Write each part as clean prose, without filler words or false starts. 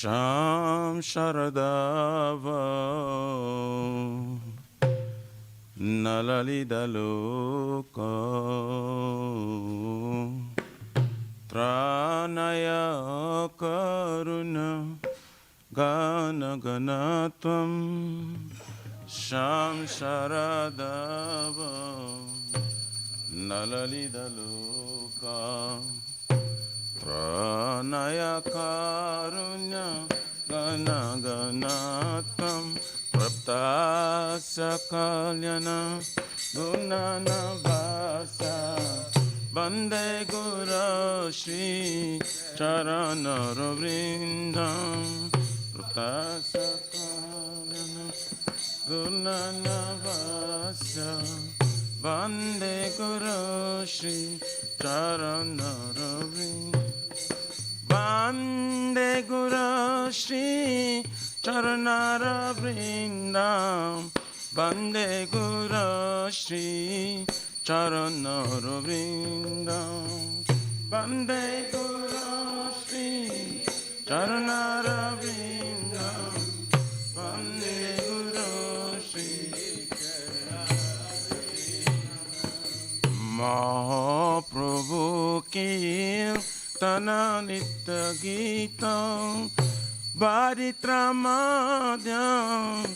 Sham Sharadava Nalalida Loka Tranaya Karuna Gana Ganatvam Sham Sharadava Nalalida Loka Pranaya Karunya Gana Ganatam Praptasya Kalyana Gunana Vasa Bande Guru Shri Charana Ravindam Praptasya Kalyana Gunana Vasa Bande Guru Shri Charana Ravindam Bande Guru Shri Charanara Vrindam Bande Guru Shri Charanara Vrindam Bande Guru Shri Charanara Vrindam Bande Guru Shri Mahaprabhu ki Tana Nitya Gitam Bharitramadhyam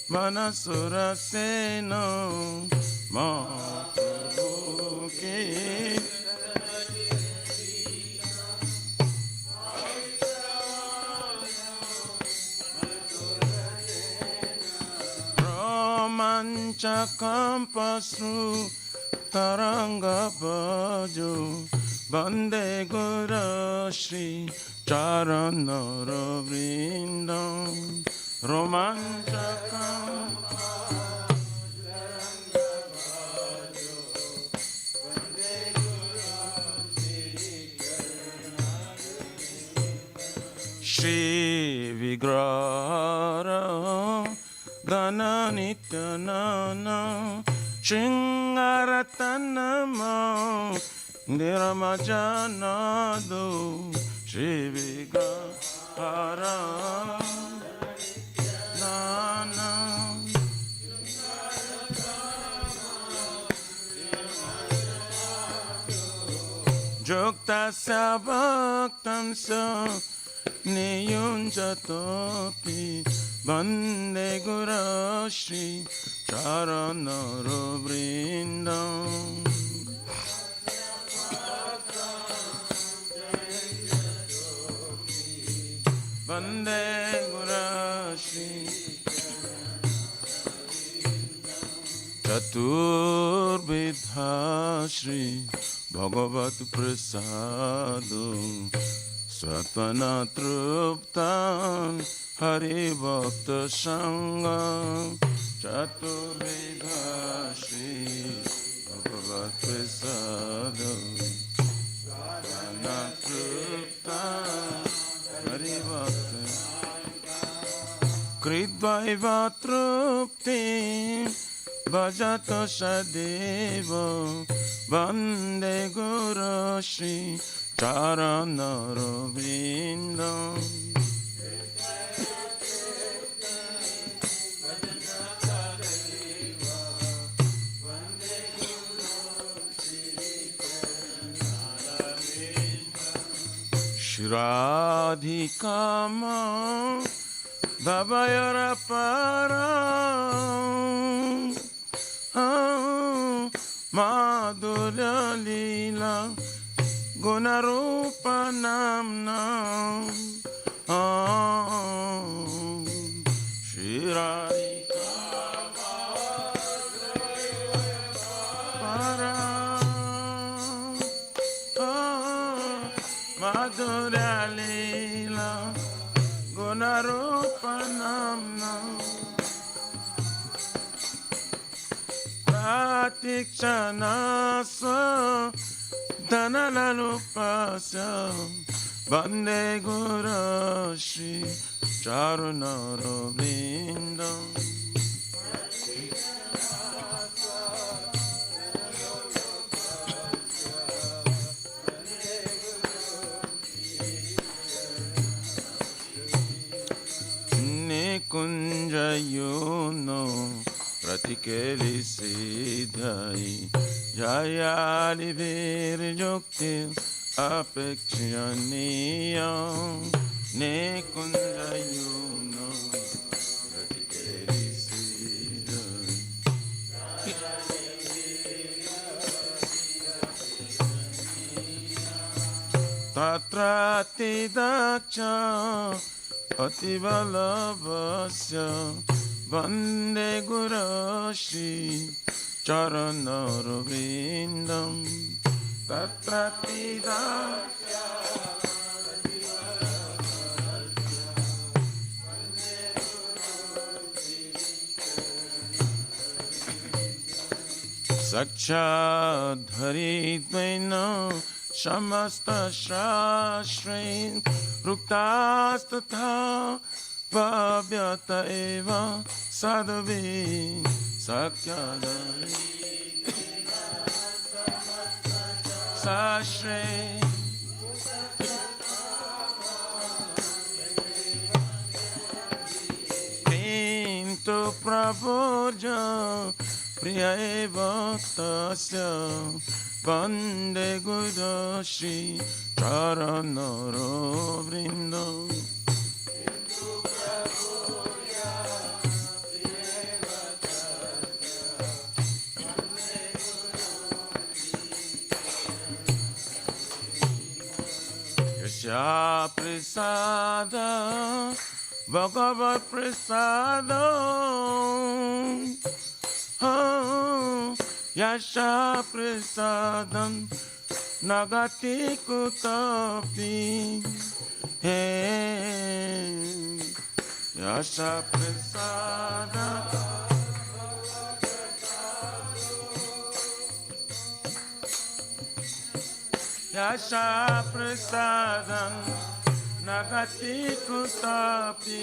Manasura Senam Mahaprabhu ki Romanchakam Pasru Taranga Bhajo Bande Guru Shri Charana Ravindam Romanchakam Shri Vigrara Gana Nityanana Shingaratanama Niramajanado Shri Vigrara Nana Joktasya Bhaktamsa Niyunjatopi Bande Guru Shri Charana Vrindam Bande Guru Shri Chaturbidha Shri Bhagavat Prasadu Satana Truptam Hari Bhakta Sangam Chaturbidha Shri Bhagavat Prasadu Satana Truptam Hari Bhakta Kridvaiva Truptim Bhajato Sadeva Bande Guru Shri Charana Ravindam Shradhikama Bhavayara Param Madhurya Leela Gunarupa Namnam Shirarika Param Madhurya Leela Gunarupa Namnam Pratikshana Dhanalalupasyam Bande Guru Shri Charana Ravindam Kunjayuno Pratikelisidhai Jayali Virjukti Apekshyaniyam Ne Kunjayuno Pratikelisidhai Tatrati Daksha Pativalavasya Vande Gurashi Charanarvindam Tatratida Sakshadharidvaina Shamasta Shashrain Ruktastatha Vavyata Eva Sadhavi Sakyadari Sashrain Pinto Prabhuja Priya Eva Tasya Vande Gudashi Charanaro Vrindo Yasha Prasada Bhagavad Prasada Yasha Prasadam Nagati Kutapi Hey Yasha Prasadam Yasha Prasadam Nagati Kutapi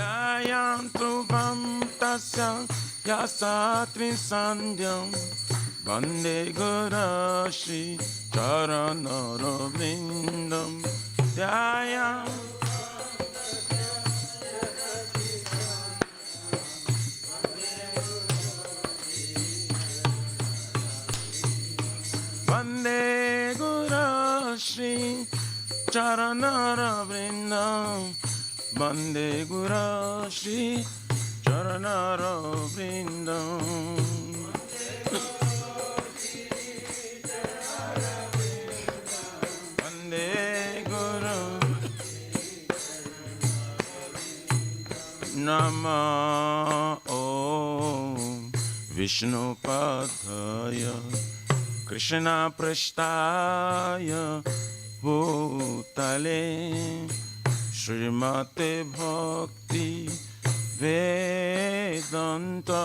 Dayantu Vantasya Yasatri Sandyam Vande Gurashi Charanarvindam Dayam Vande Gurashi Charanarvindam Vande Gurashi Charanarvindam Vande Guru Nama Om Vishnu Padaya Krishna Prashtaya Bhutale Srimate Bhakti Vedanta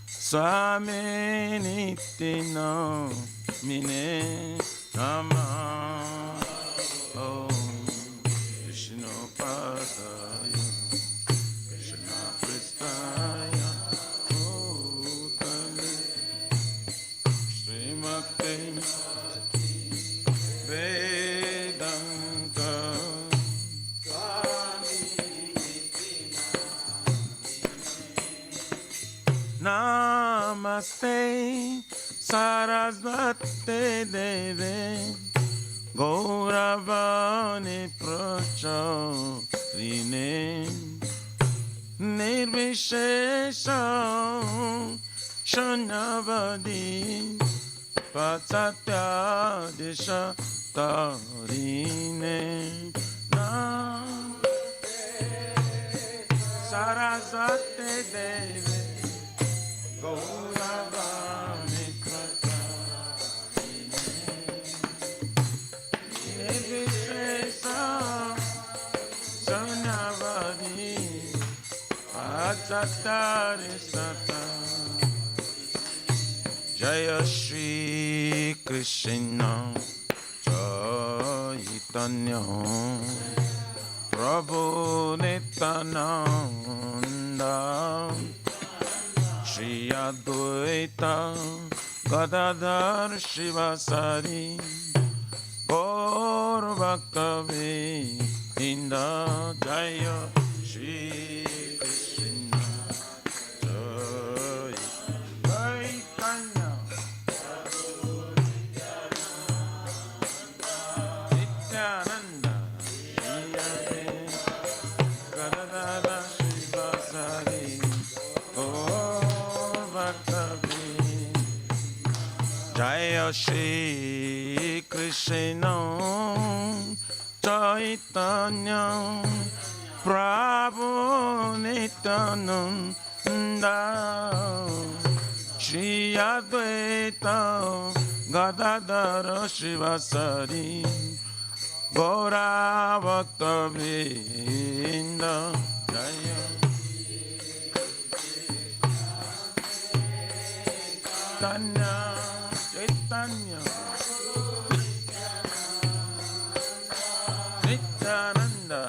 Swami Nityananda Mine Nama Om Vishnu Padaya Krishna Prasthaya Bhutale Srimate Vedanta Namaste Sarasvate Deve Gauravani Pracharine Nirvishesha Shanyavadi Patsatya Disha Tarine Sarasvate Deve Gauravani Pracharine Nirvishesha Shanyavadi Patsatya Disha Jaya Shri Krishna Chaitanya Prabhu Nityananda Shri Advaita Gadadhar Shivasari Gaur Bhakta Vrinda Nityananda Jaya Shri Krishna Jaya Chaitanya Nityananda Jaya Gadadara Shivasari Gaur Bhaktavi Jaya Shri Krishna Chaitanya Prabhu Nityananda Shri Advaita Gadadara Shivasari Gaura Bhaktavinda Jaya Chaitanya Chaitanya Nityananda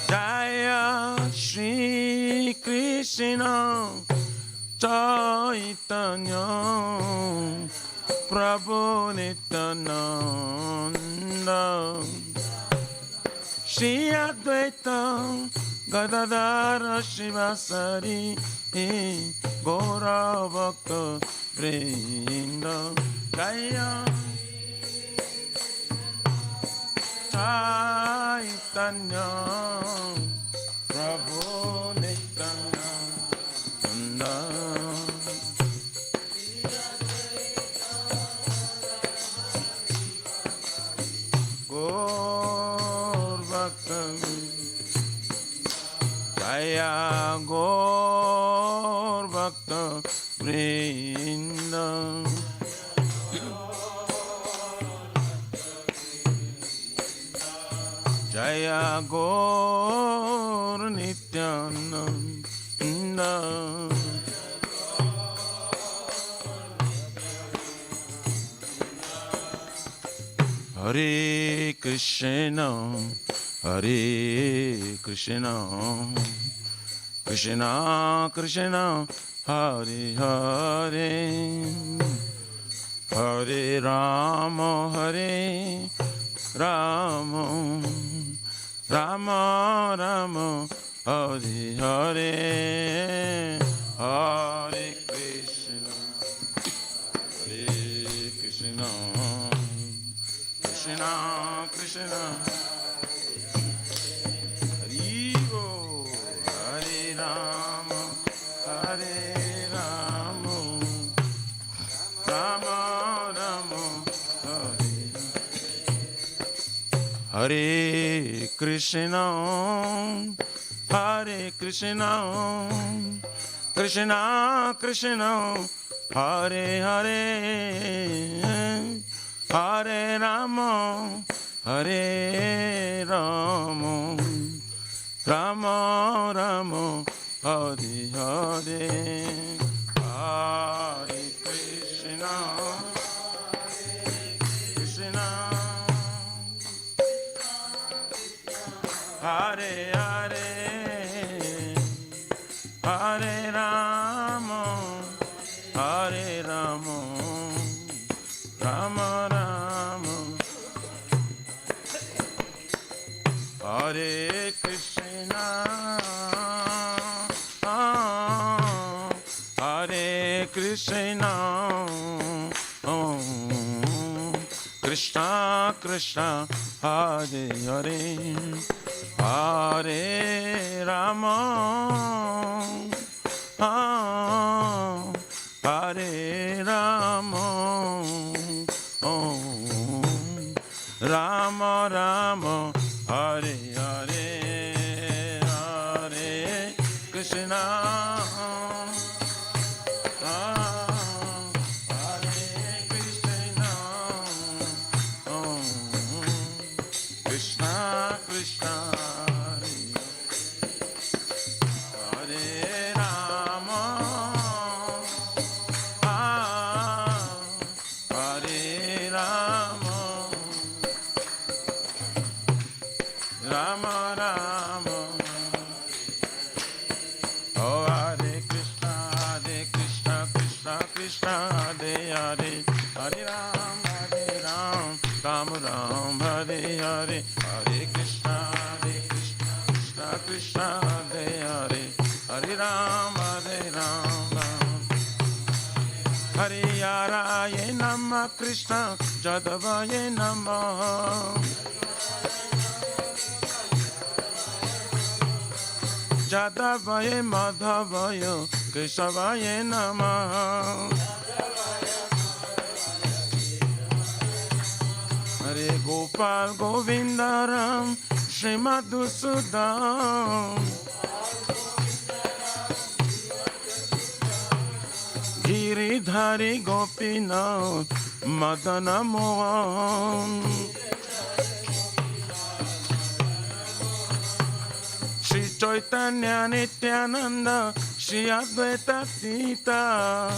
Jaya Shri Krishna Chaitanya Prabhu Nityananda Shri Advaita Gadadara Shivasari Gaura Bhakta Vrinda Jaya Chaitanya Prabhu Nityananda Gaur Bhakta Jaya Gaur Bhakta Vrinda Jaya Gaur Nityananda Hare Krishna Hare Krishna Krishna Krishna Hare Hare Hare Rama Hare Rama Rama Rama Hare Hare Hare Krishna Krishna Krishna Krishna Hare Rama Hare Rama Rama Rama Hare Krishna Hare Krishna Krishna Krishna Hare Hare Hare Rama Hare Rama Rama Rama Hare Hare Hare Krishna Krishna Hare Hare Hare Rama Hare Rama Rama Rama Hare Krishna Hare Krishna Krishna Krishna Hare Hare Hare Rama Hare Rama Rama Rama Hare Hare Hare Krishna Krishna Krishna Hare Rama Hare Rama Rama Rama Oh Krishna, Hare Hare, Hare Ram, Ram Ram, Hare Hare, Hare Krishna, Krishna Krishna, Hare Hare, Hare Ram, Ram. Hare Yaraya Namah Krishna, Jadavaya Namah. Jadavaya Madhavaya Keshavaya Namah. Hare Gopal Govindaram Shri Madhusudam Giridhari Gopinath Madana Mohan. Shri Chaitanya Nityananda Shri Advaita Sita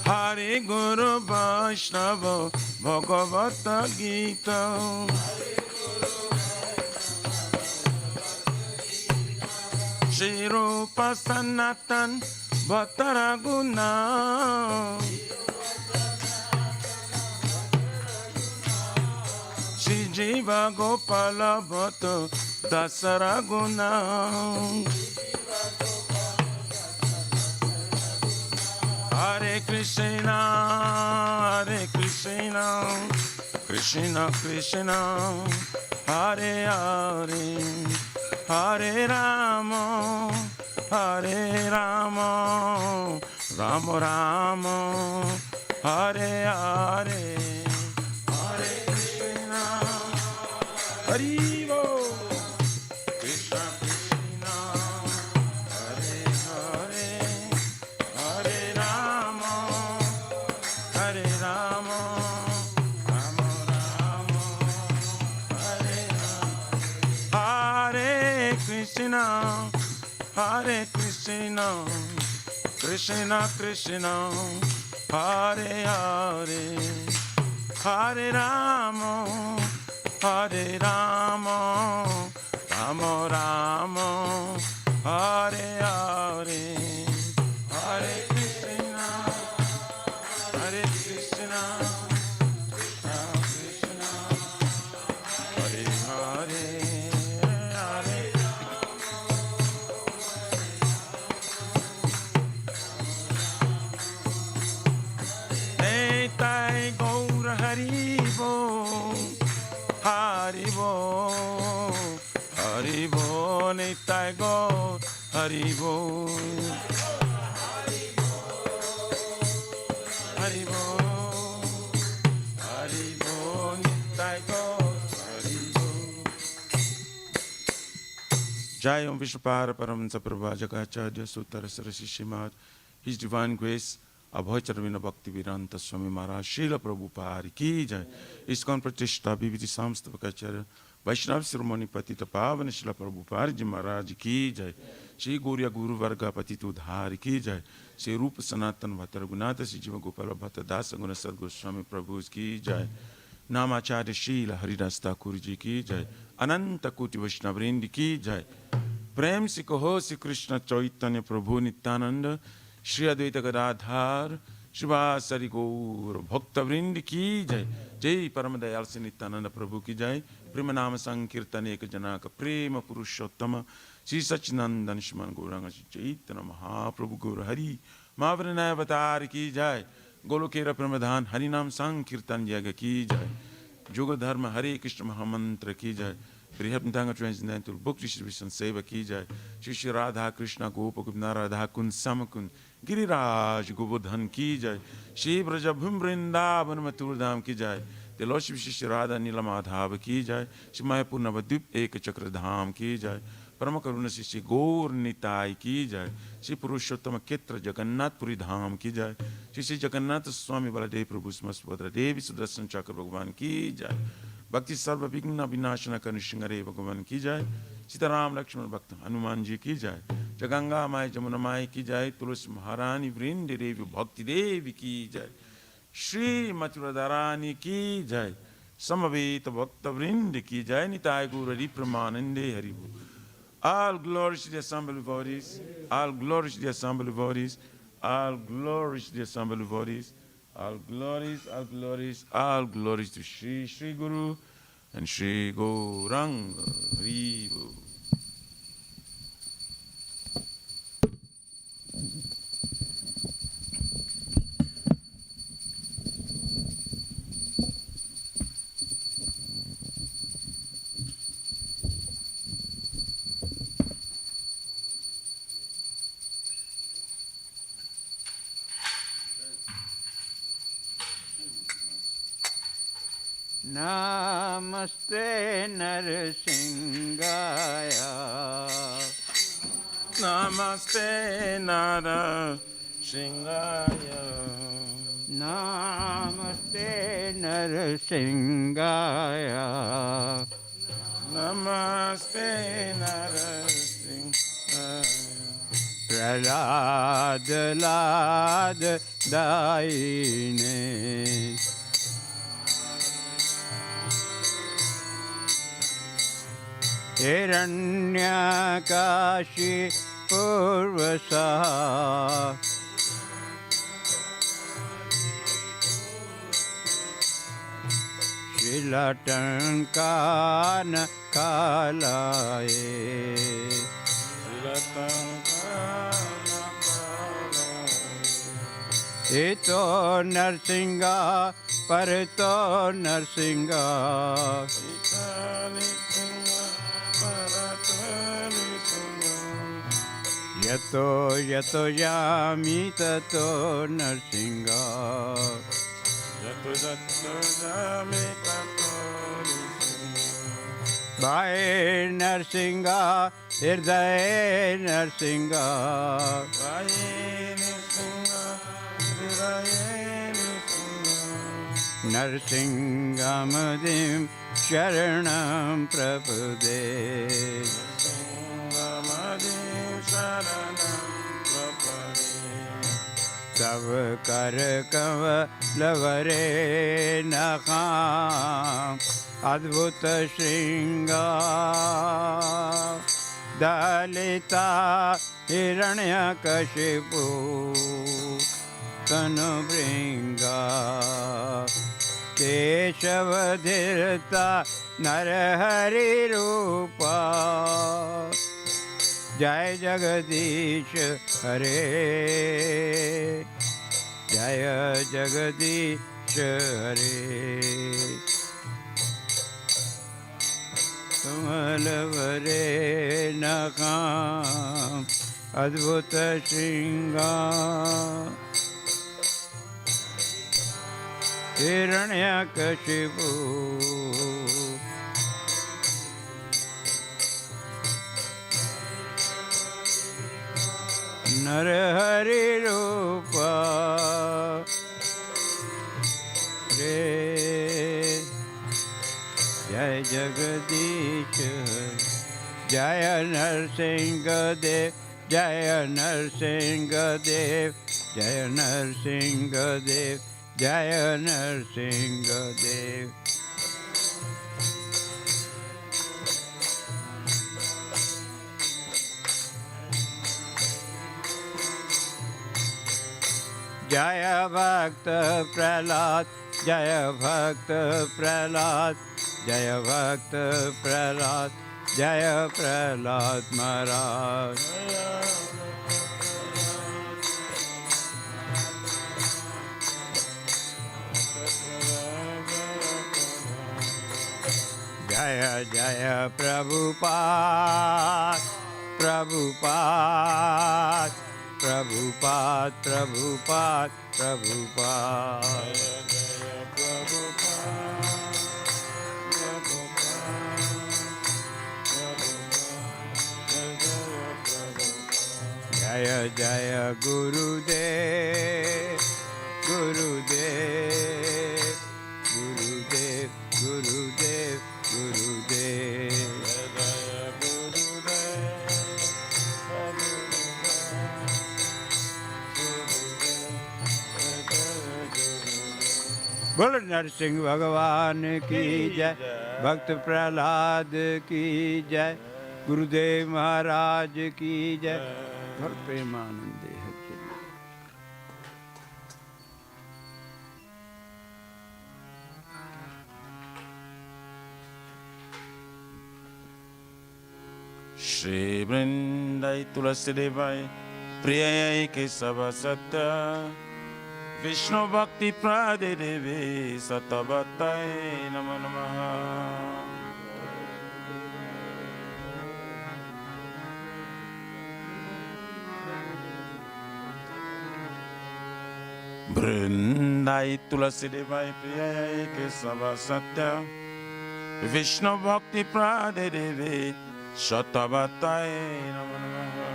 Hare Guru Vaishnava Bhagavata Gita. Shri Rupa Sanatan Bhattaraguna Shri Jiva Gopala Bhatta Dasaraguna. Hare Krishna, Krishna Krishna, Hare Hare, Hare Rama, Hare Rama, Rama Rama, Hare Hare, Hare Krishna, Hare Bol. Krishna Krishna, Hare Hare, Hare Rama, Hare Rama, Rama Rama, Hare Rama. Hare Krishna, Hare Krishna, Krishna Krishna, Hare Hare, Hare Rama, Hare Rama, Rama Rama, Hare Hare, Hare Krishna, Hare Krishna, Krishna Krishna, Hare Hare, Hare. Nitai Gaur Hari Bo, Hari Bo, Hari Bo, Nitai Gaur Hari Bo, Hari Bo, Hari Bo, Nitai Gaur Hari Bo. Jai Om Vishwapara Paramahansa Prabhu Jagacharya Sutara Sarasi Srimad, His Divine Grace Abhay Charvina Bhakti Vedanta Swami Maharaj Srila Prabhupada ki jai. ISKCON Pratishta Bhiviti Samstavakacharya Vaishnava Siromani Patita Pavana Srila Prabhupada Ji Maharaj ki jai. Shri Gauriya Guru Varga Patita Udhari ki jai. Shri Rupa Sanatan Bhatta Raghunatha Shri Jiva Gopala Bhatta Dasa Guna Sadguru Swami Prabhu ki jai. Namacharya Srila Haridas Thakur ji ki jai. Ananta Koti Vaishnavrendi ki jai. Prem se kaho se Krishna Chaitanya Prabhu Nityananda Shri Advaita Gadadhar Shivasari Gaur Bhakta Vrind ki jai. Jai Paramadayal Se Nityananda Prabhu ki jai. Prema Nama Sankirtan Eka Janaka Prema Purushottama Shri Sachinandan Shriman Gauranga Shri Chaitanya Mahaprabhu Gaur Hari Mahavarana Avatar ki jai. Golokera Pramadhan Harinam Sankirtan Yaga ki jai. Yoga Dharma Hare Krishna Mahamantra ki jai. Brihapntanga Transcendental Book Shri Vishnu Seva ki jai. Shri Shri Radha Krishna Gopa Gopna Radha Kun Samakun Giriraj Govardhan ki jai. Shri Brajabhum Vrindavan Mathur Dham ki jai. The Lordship Shri Radha Nila Madhava ki jai. Shri Mayapur Navadvip Eka Chakra Dham ki jai. Parama Karuna Shri Gaur Nitai ki jai. Shri Purushottama Ketra Jagannath Puri Dham ki jai. Shri Jagannath Swami Baladev Prabhu Smasvadra Devi Sudarshan Chakra Bhagavan ki jai. Bhakti Sarva Vigna Vinashana Kanishingare Bhagavan ki jai. Sitaram Lakshman Bhakta Hanuman ji ki jai. Jaganga Mai Jamuna Mai ki jai. Tulsi Maharani Vrindi Devi Bhakti Devi ki jai. Shri Mathuradharani ki jai. Samaveta Bhakta Vrindi ki jai. Nitai Gaurari Pramanande Haribu. All glory to the assembled bodies. All glory to the assembled bodies. All glory to the assembled bodies. All glories, all glories, all glories to Sri Guru and Sri Gauranga. Haribo. Namaste Narsingaya. Namaste Narasingaya. Namaste Narsingaya. Namaste Narasingaya. Prahlad Lad Daine. Hiranyakashi Purvasa. Shilatankana Kalaye. Ito Narsinga Parito Narsinga. Yato yato yami tato Narsinga. Yato yato yami tato Narsinga. Bhai Narsinga, Hirday Narsinga. Bhai Narsinga, Hirday Narsinga. Narsingamadim Sharanam Prapude. Narsingamadim Sharanam Prapude. Tav kar kava lavare nakham Adbhuta Shringa. Dalita Hiranyakashipu Tanu Bringa. Keshavadhirta Narahari Rupa. Jai Jagadish Hare. Jaya Jagadish Hare. Tumalavare Nakam Adbhuta Shringa. Hiranyakashipu Narahari Rupa. Re Jai Jagadish Jaya Narsingha Dev. Jaya Narsingha Dev. Jaya Narsingha Dev. Jaya Narsingha Dev. Jaya Bhakta Prahlad. Jaya Bhakta Prahlad. Jaya Bhakta Prahlad. Jaya Prahlad Maharaj. Jaya Jaya Prabhupada. Prabhupada. Prabhupada. Prabhupada. Prabhupada. Jaya Jaya Gurudev. Gurudev. Gurudev. Gurudev. Gurudev. बोल नरसिंह भगवान की जय. भक्त प्रहलाद की जय. गुरुदेव महाराज की जय। घर प्रेमानंद है। Shri Vrindai Tulasi Devai Priyai Kesava Satya Vishnu Bhakti Prade Devi Satavatai Namo Namaha. Vrindai Tulasi Devai Priyai Kesava Satya Vishnu Bhakti Prade Devi Satavatai Namo Namaha.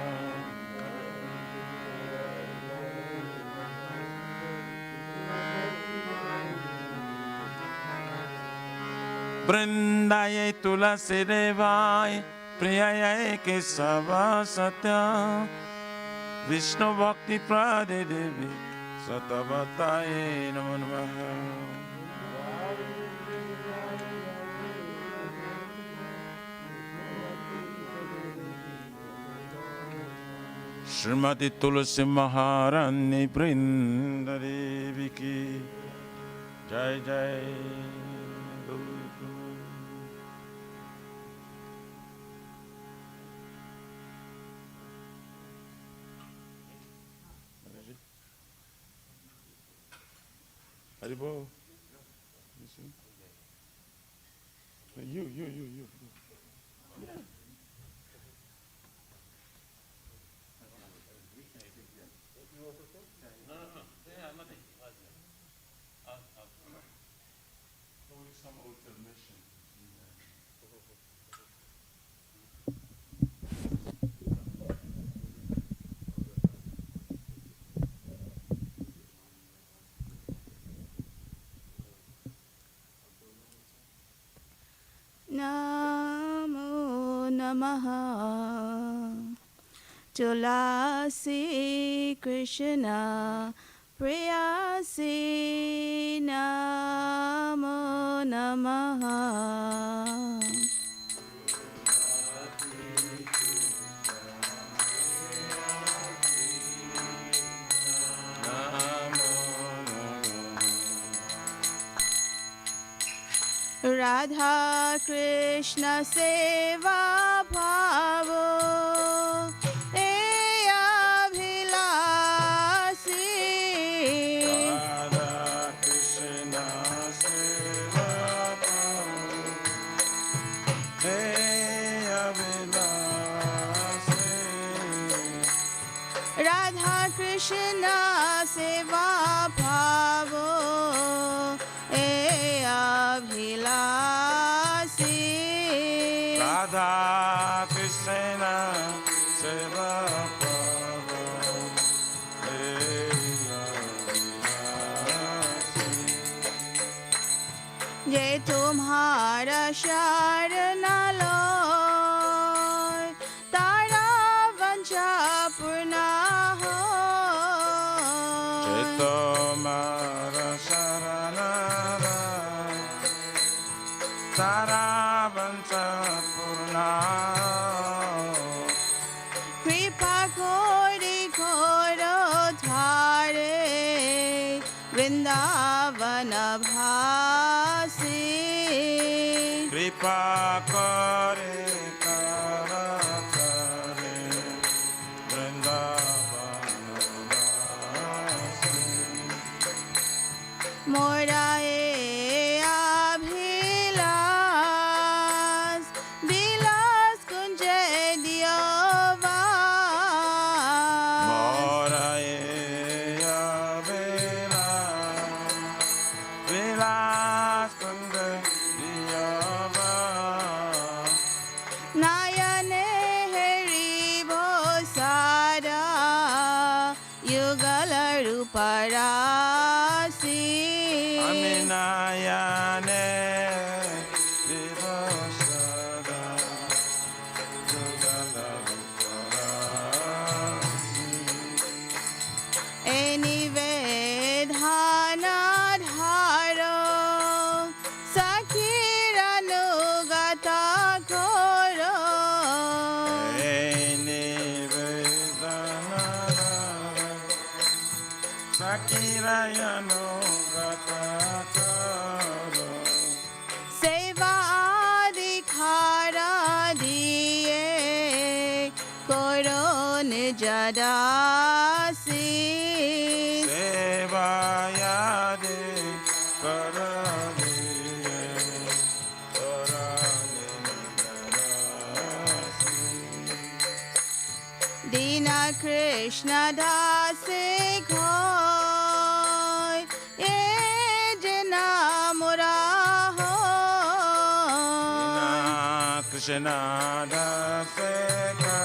Vrindai Tulasi Devai Priyai Kesava Satya Vishnu Bhakti Prade Devi Satavatai Namo Namaha. Srimati Tulasi Maharani Brinda Devi ki Jai Jai. Haribo. You. Yeah. Some alternation. Namo Namaha Tulasi Krishna Priyasi Namo Namaha. Radha Krishna Seva Bhavo Abhilasi. Radha Krishna Seva Bhavo Abhilasi. Radha Krishna Seva Bhavo Abhilasi. Radha Krishna Seva Bhavo Abhilasi. ये तुम्हारा शरण लो तारा वंशा पूर्ण हो. जय तुम्हारा शरण लो तारा वंश पूर्ण. कृपा कोरि घोरो धारे वृंदावन भासी. कृपा करे कर करे वृंदावनवासी. मोरा अभिलाष विलास कुंज दियोवा. मोरा विलास कुंद दियावा. नयने हेरी भो सारा युगल रूप राशि. अमिनायने दिवसदा जुगल रूपराशि. निवेदन धारो सखीर अनुगत घोरो Narayano Gatakaro Seva adhikara diye koro nijadasi Sevayade Karadiye Dina Krishna dase khoi ye jana muraho Krishna Daseka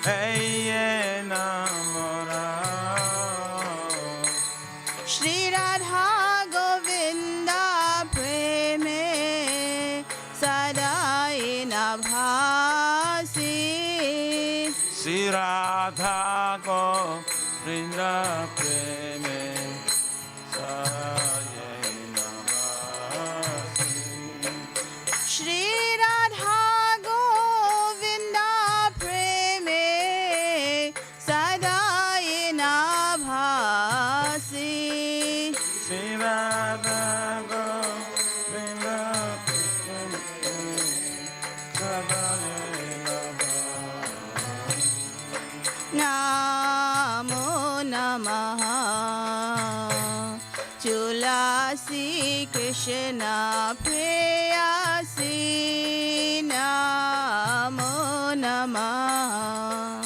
Eye Namora Shri Radha Govinda preme sadai nabhasi Sri Radha Govinda Preme Sayena Vasi Shri Radha Govinda preme sadai nabhasi Sri Radha Govinda Preme Sayena Namo Namaha Tulasi Krishna Preyasi Namo Namaha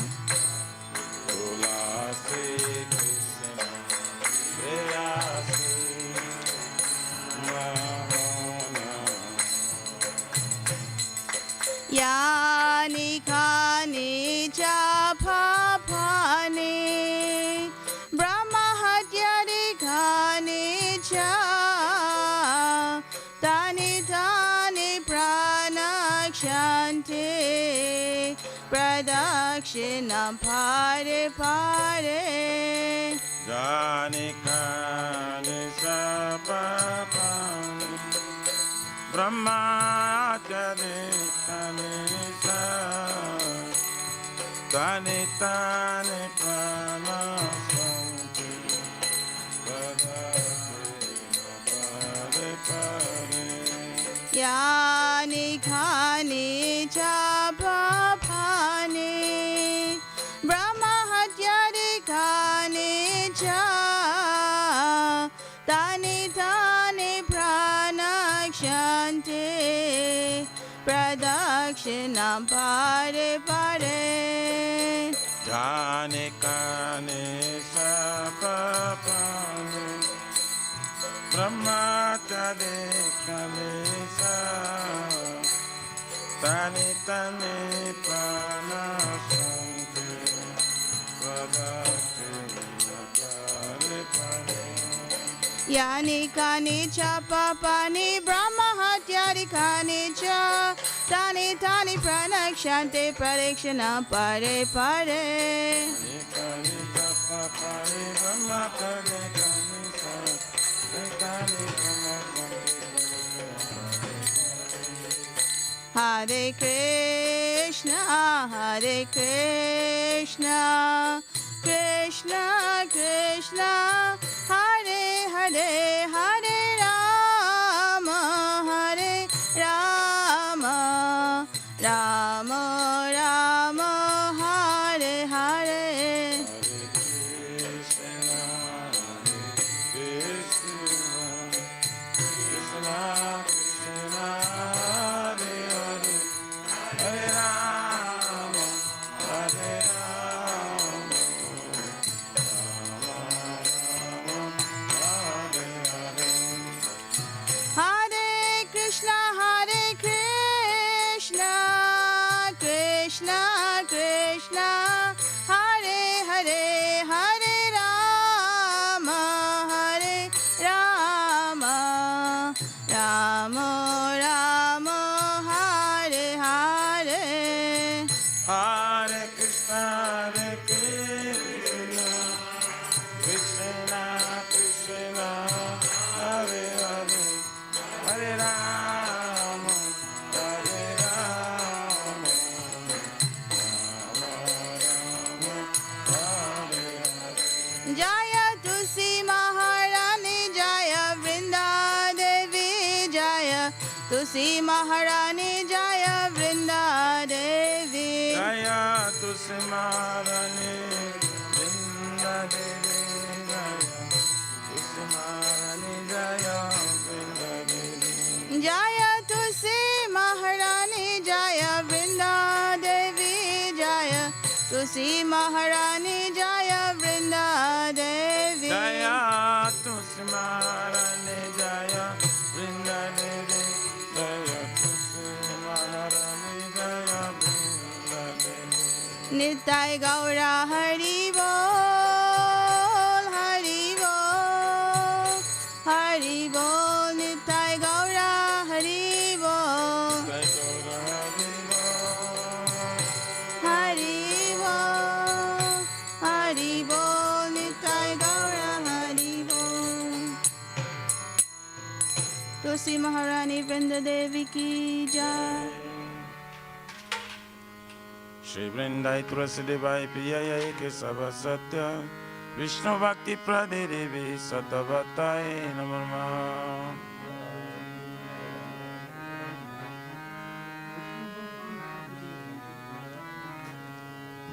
Tulasi Krishna Preyasi Namo Yani Kani Chapapani Brahma Hatyari Kani Cha Tani Tani Pranakshanti Pradakshinam Pare Pare Janikani Sapapani Brahma Janikani Sa Tani Tani Pranasanti Pare Pare Yani Kani Chapapani Brahma Hatyari Kani Cha Tani Tani Pranakshanti Pradakshinam Pare Pare Janikani Sapapani Brahma Janikani Sa Tani Tani Pranasanti Pare Pare Yani Kani Chapapani Brahma Hatyari Kani Cha Tani Tani Pranakshanti Pradakshinam Pare Pare Janikani Sapapani Brahma Janikani Sa Tani Hare Krishna, Hare Krishna, Krishna Krishna, Hare Hare, Hare Rama, Hare Rama, Rama Rama, Hare Hare. Hare Krishna, Hare Krishna, Krishna Krishna, Hare Hare, Hare Rama, Hare Rama, Rama Rama, Hare Hare. Hare Krishna, Hare Krishna, Krishna Krishna, Hare Hare, Hare Rama, Hare Rama, Rama Rama, Hare Hare. Jaya तुलसी महारानी जय Vrinda Devi Jaya Tulsi Maharani Vrinda Devi Jaya Tulsi Maharani Jaya Vrinda Devi जय तुलसी महारानी जय Vrinda Devi Jaya Tulsi Maharani Jaya Vrinda Devi Jaya Tulsi Maharani Jaya Vrinda Devi Nitai Gaura Hari बोल हरि बोल निताय गौरा हरि बोल हरि बोल निताय गौरा हरि बोल तुलसी महारानी वृंदा देवी की जय Shri Vrindai Tulasi Devai Priyayai Kesava Satya Vishnu Bhakti Prade Devi Satavatai Namah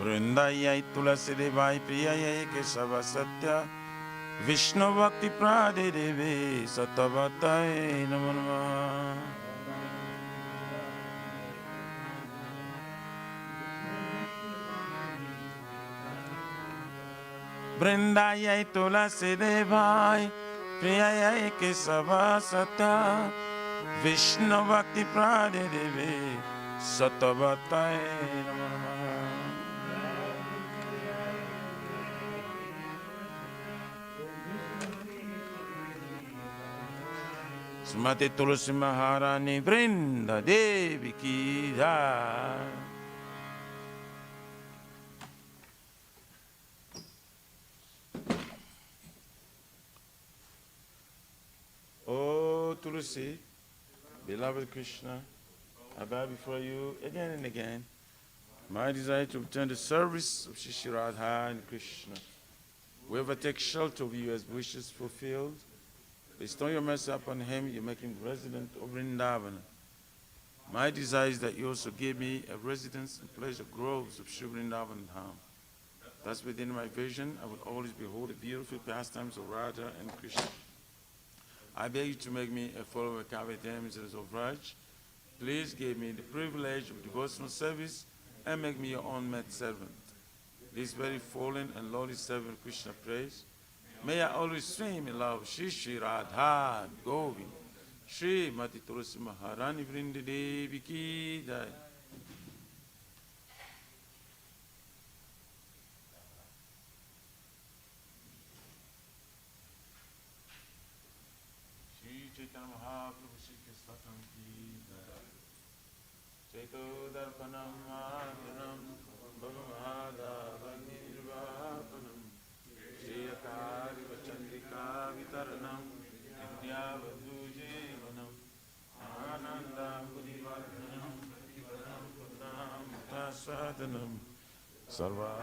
Vrindai Tulasi Devai Priyayai Kesava Satya Vishnu Bhakti Prade Devi Satavatai Namah Vrindayai Tulasi Devai Priyayai Kesava Satya Vishnu Bhakti Prade Devi Satavatai Namah Srimati Tulsi Maharani Vrinda Devi Ki Jai. Oh Tulsi, beloved Krishna, I bow before you again and again. My desire to return the service of Shri Radha and Krishna. Whoever takes shelter of you as wishes fulfilled, bestow your mercy upon him, you make him resident of Vrindavan. My desire is that you also give me a residence in pleasure groves of Shri Vrindavan Dham. Thus within my vision, I will always behold the beautiful pastimes of Radha and Krishna. I beg you to make me a follower of Kavadams of Raj. Please give me the privilege of devotional service and make me your own maid servant. This very fallen and lowly servant of Krishna prays. May I always swim in love, Shri Radha Govind, Shri Mati Tulsi Maharani Vrinda Devi Ki Jai. Shri Chaitanya Mahaprabhu Shri Krishna Ki Jai. Chaito Darpanam Madhanam Bhavamada Bhagirvapanam Shri Akari Vachandrika Vitaranam Nithyavadhu Jeevanam Ananda Purivardhanam Purivardhanam Purnam Mutasvadanam Sarva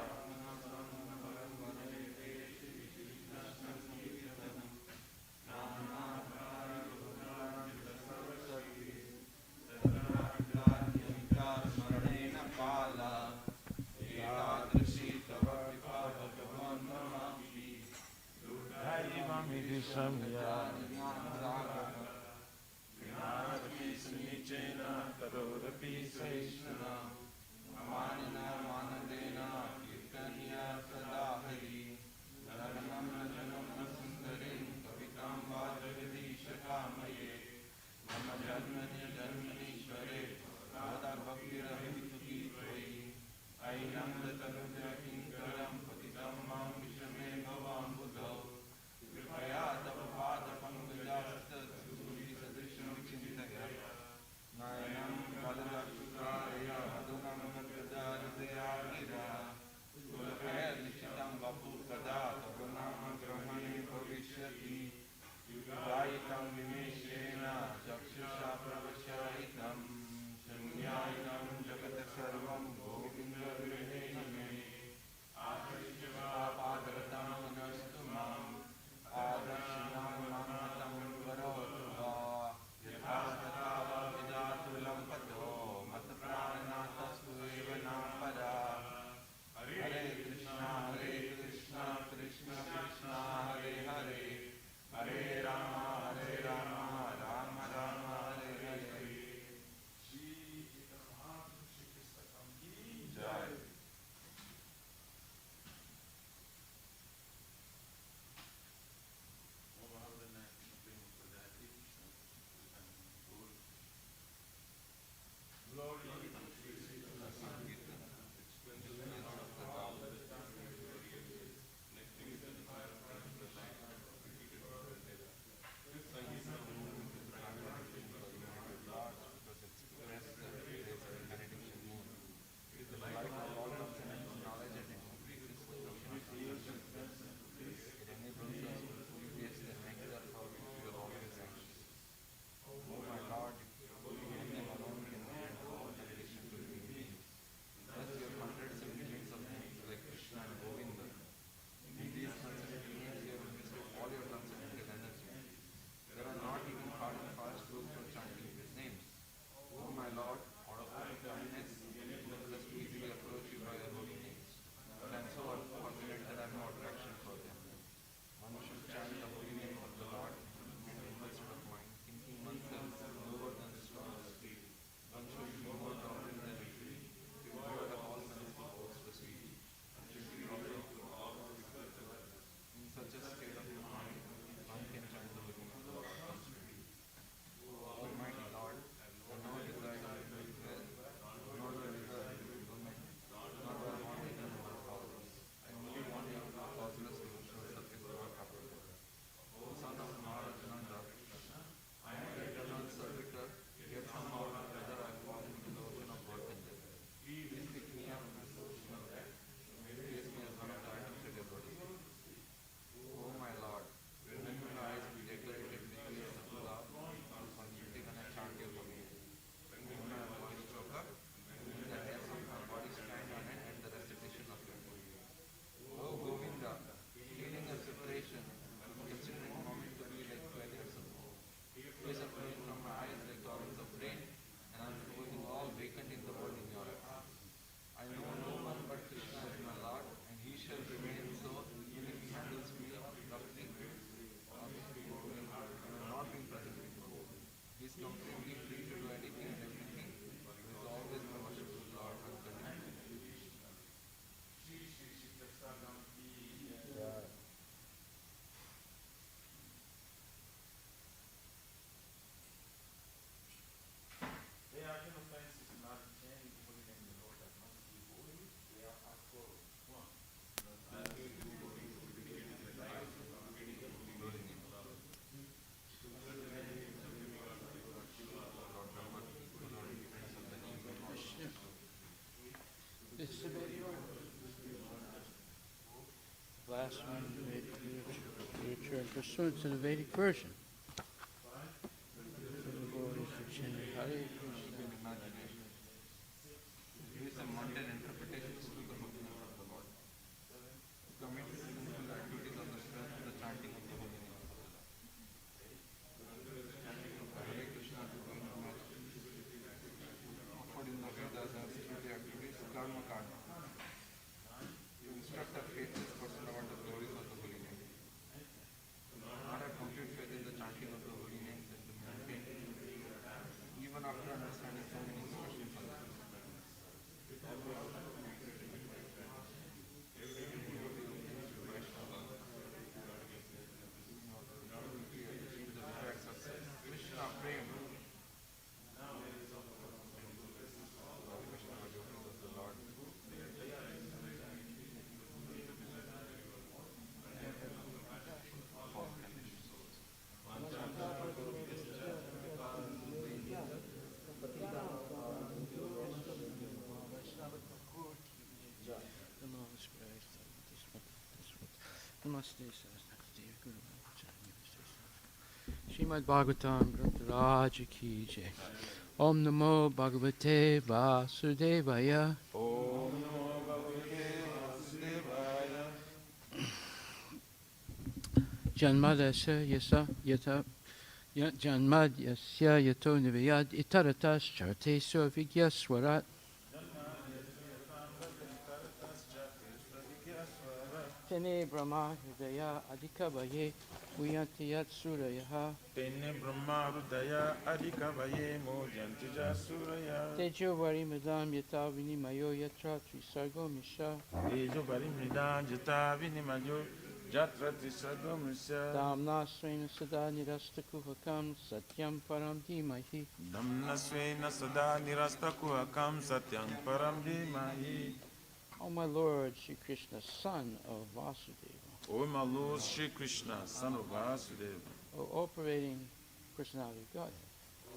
blasphemy of the Vedic literature and pursuant to the Vedic version. For the glories of change. Hare Krishna. Use a mundane interpretations to the holiness of the Lord. Commit sinful activities on the strength of the chanting of the holy name of the Lord. Hare Krishna to gain magic. Offered in the Vedas as spiritual activities, karma karma. To instruct a faithless person about the glories of the holy name. Not have complete faith in the chanting of the holy names and to maintain, even after understanding so many instructions on the Krishna Prem. Krishna devotees of the Lord. Srimad Bhagavatam Grantaraj Ki Jai. Om Namo Bhagavate Vasudevaya. Om Namo Bhagavate Vasudevaya. Janmadasya yasa yata Janmad yasya yato nivayad itaratas charte sovigya swarat. Tene Brahma Hridaya Adhikavaye Muyantiyat Surayaha Tenne Brahma Rudaya Adhikavaye Mojanti Suraya. Tejo Varimadam Yata Vinimayo Yatra Trisargo Misha Tejo Varimridan Jata Vinimayo Jatra Tisargo Misha. Damna Svena Sada Nirastakuhakam Satyam Param Dhimahi. Damna Svena Sada Nirastakuhakam Satyam Param Dhimahi. O my Lord Shri Krishna, son of Vasudeva, O my Lord Shri Krishna, son of Vasudeva, O all-pervading personality of Godhead,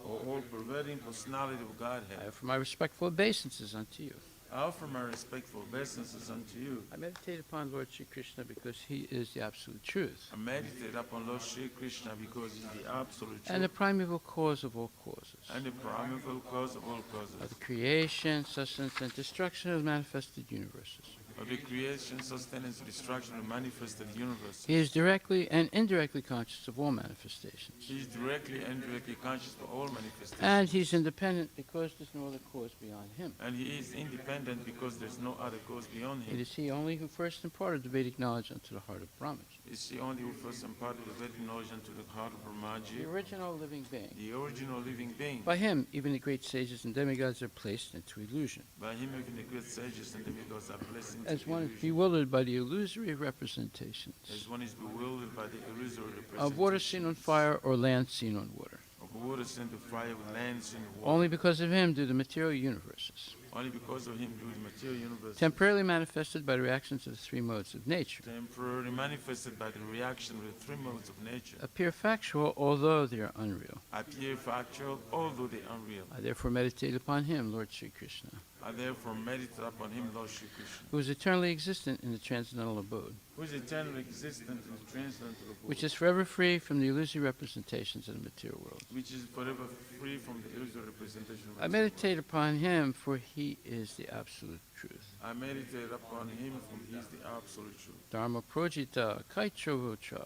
O all-pervading personality of I Godhead, offer my respectful obeisances unto you. I offer my respectful obeisances unto you. I meditate upon Lord Shri Krishna because he is the absolute truth I meditate upon Lord Shri Krishna because he is the absolute and the truth primeval cause of all causes, and the primeval cause of all causes, of the creation, sustenance, and destruction of manifested universes. of the creation, sustenance, destruction of manifested universe. He is directly and indirectly conscious of all manifestations. He is directly and indirectly conscious of all manifestations. And he's independent because there's no other cause beyond him. And he is independent because there's no other cause beyond It him. is he only who first imparted the Vedic knowledge unto the heart of Brahmins, It's the only who first imparted the Vedic knowledge unto the heart of the Brahmaji, original living being. the original living being. By him, even the great sages and demigods are placed into illusion, By him even the great sages and demigods are blessed into as one is illusion. bewildered by the illusory representations As one is bewildered by the illusory of water seen on fire or land seen on water. of water sent to fire with land sent to water. Only because of him do the material universes, Only because of him do the material universe temporarily manifested by the reactions of the three modes of nature, temporarily manifested by the reaction of the three modes of nature, appear factual although they are unreal. appear factual although they are unreal. I therefore meditate upon him, Lord Sri Krishna, I therefore meditate upon him, Lord Shri Krishna, who is eternally existent in the transcendental abode, who is eternally existent in the transcendental abode, which is forever free from the illusory representations of the material world. which is forever free from the illusory representation of I material meditate upon him, for he is the absolute truth. world. I meditate upon him, for he is the absolute truth. Dharma projita kaichovocha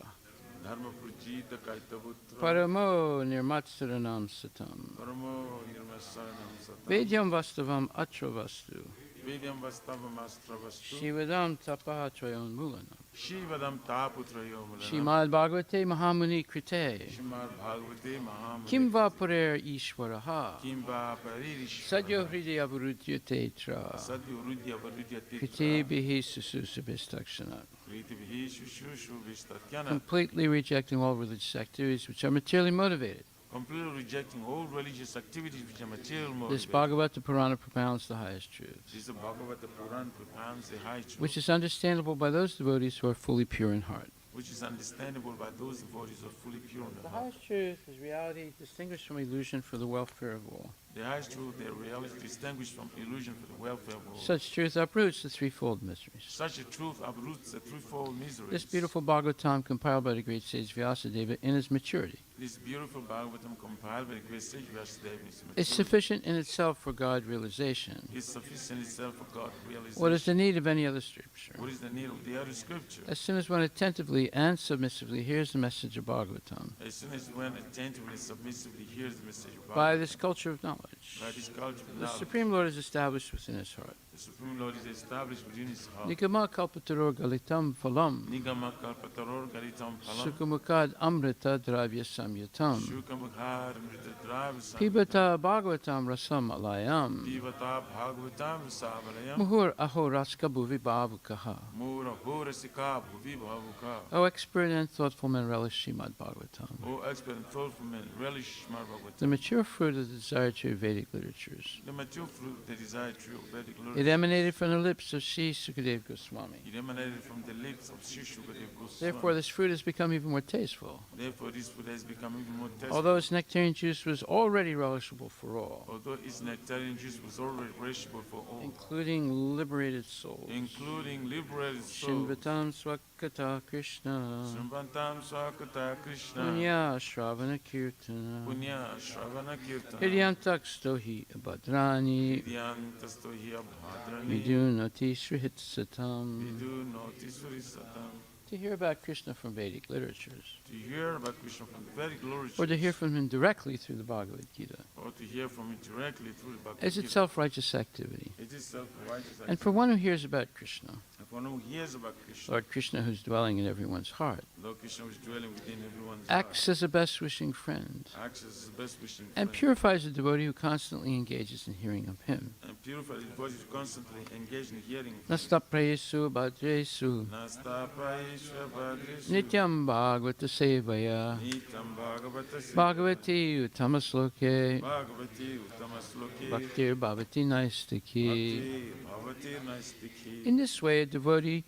Dharma prajita kaitavutra paramo nirmatsaranam satam paramo nirmasaranam satam vedyam vastavam atravastu Vedyam vastavam astravastu shivadam tapahatrayon mulanam Shivadam taputrayomulanam Shrimad Bhagavate Mahamuni Krite Shrimad Bhagavate Mahamuni Kim va purer Ishwaraha Kimba Parirish Sadyo Hridaya Varudya Tetra Sadhu Rudya Varudya Kriti Bihi Sususabhistakshanat, Kriti Vihi Shushushu Vistatyana, completely rejecting all religious activities which are materially motivated. completely rejecting all religious activities which are material This motivated. Bhagavata Purana propounds the highest truths, This Bhagavata Puran propounds the high truth, which is understandable by those devotees who are fully pure in heart. which is understandable by those devotees who are fully pure in The the heart. highest truth is reality distinguished from illusion for the welfare of all. The highest truth, their reality, distinguished from illusion for the welfare of all. Such truth uproots the threefold mysteries. Such a truth uproots the threefold miseries. This beautiful Bhagavatam, compiled by the great sage Vyasadeva in his maturity, This beautiful Bhagavatam compiled by the great sage Vyasadeva is sufficient in itself for God realization. is sufficient itself for God realization. What is the need of any other scripture? What is the need of the other scripture? As soon as one attentively and submissively hears the message of Bhagavatam, As soon as one attentively, submissively hears the message of by Bhagavatam, this culture of knowledge, by this culture of the knowledge, Supreme Lord is established within his heart. the Supreme Lord is established within his heart. Nikama kalpataror galitam phalam, Nigama kalpataror garitam phalam, sukamukad amrita dravya samyatam, shukamukar mritadravasam, pibata Bhagavatam rasam alayam, pivata bhagavatam rasavalayam, muhur ahoraska bhuvi bhavukaha. mura horasika bhuvi bhavuka. O expert and thoughtful men, relish Srimad Bhagavatam. O expert and thoughtful men, relish Srimad Bhagavatam. The mature fruit of the desired tree of Vedic literatures. The mature fruit, the desired tree of Vedic It literature, emanated from the lips of Sri Sukadev Goswami. it emanated from the lips of Sri Shukadev Goswami. Therefore, this fruit has become even more tasteful. Therefore, this food has become even more tasteful. Although its nectarian juice was already relishable for all, Although its nectarian juice was already relishable for all, including liberated souls. including liberated souls. Shinvatam Swakata Krishna, Srimbantam Swakata Krishna, Punya Shravana Kirtana, Punya Shravana Kirtana, Hidyantak Stohi Abhadrani, Vidyantasto hi abhadrani, Vidunati Srihitsatam. Vidunoti Surisatam. To hear about Krishna from Vedic literatures, To hear about Krishna from the Vedic literature, or to hear from him directly through the Bhagavad Gita, or to hear from it directly through the Bhagavad is Gita, itself righteous activity. it is self-righteous. And for one who hears about Krishna, If one who hears about Krishna, Lord Krishna who's dwelling in everyone's heart, Lord Krishna is dwelling within everyone's acts as a best wishing friend, heart, acts as the best wishing and friend, purifies the devotee who constantly engages in hearing of him. and purifies the body constantly engaged in hearing. Nastaprayesu bhadresu, Nastapaishva Bhadresu, nityam bhagavata sevaya, Nityam Bhagavata bhagavati uttamasloke, Bhagavati Uttamasloke, bhaktir bhavati naistiki. Bhakti Bhavati Naistiki. In this way, a devotee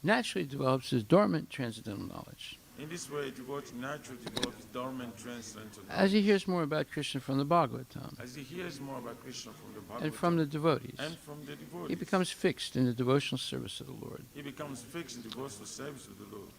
naturally develops his dormant transcendental knowledge. In this way, devotee naturally develops dormant transcendental As he knowledge. hears more about Krishna from the Bhagavatam As he hears more about Krishna from the Bhagavatam and from the devotees, and from the devotees, he becomes fixed in the devotional service of the Lord. he becomes fixed in devotional service of the Lord.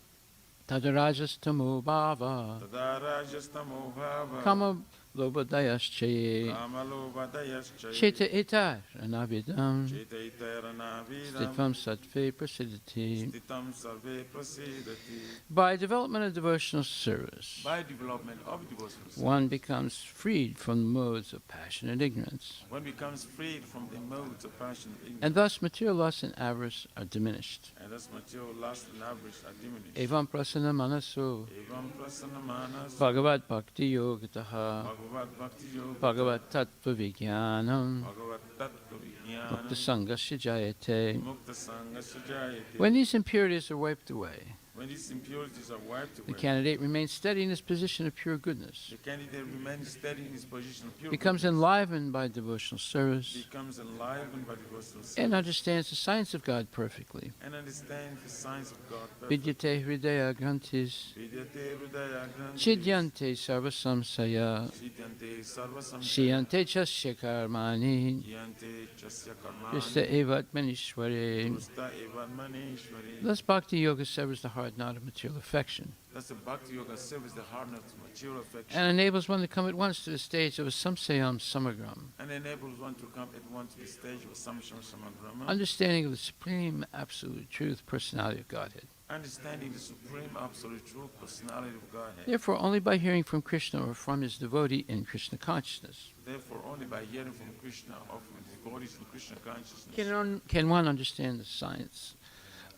Tadarajastamo bhava, Tada Rajastamo Bhava, kama lobadayaschaye, Kamalobhadayascha, cheta etar anavidam, Chaitaitaranavidam, stitvam sattve prasidati. Stitam Sarve Prasidati. By development of devotional service, By development of devotional service, one becomes freed from the modes of passion and ignorance, one becomes freed from the modes of passion and ignorance, and thus material lust and avarice are diminished. and thus material lust and avarice are diminished. Evam prasana manaso, Evam Prasanamanas, bhagavad bhakti yogataha, Bhagavad Bhakti Yoga, bhagavad tattva vijnanam, Bhagavad Tattva mukta Vijnana, sangasya jayate. Mukta Sangha Sajayate. When these impurities are wiped away, When these impurities are wiped the away, candidate remains steady in his position of pure goodness, the candidate remains steady in his position of pure becomes goodness, enlivened by devotional service, becomes enlivened by devotional service, and understands the science of God perfectly. and understands the science of God perfectly. Vidyate hridaya grantis, Vidyate Hridaya Granthi, chidyante sarvasamsaya, Siddhante Sarvasam, shiyante chasya karmani, Yante Chasya yasta Karmani, eva atmanishware. Tusta Evan Maneshwari. Thus bhakti yoga severs the hard knot of material affection Thus the Bhakti Yoga serves the hard of material affection and enables one to come at once to the stage of a samsayam samagram, and enables one to come at once to the stage of Samsham Samagrama, understanding of the supreme absolute truth, personality of Godhead. understanding the supreme absolute truth, personality of Godhead. Therefore, only by hearing from Krishna or from his devotee in Krishna consciousness Therefore, only by hearing from Krishna or from the devotees in Krishna consciousness can one understand the science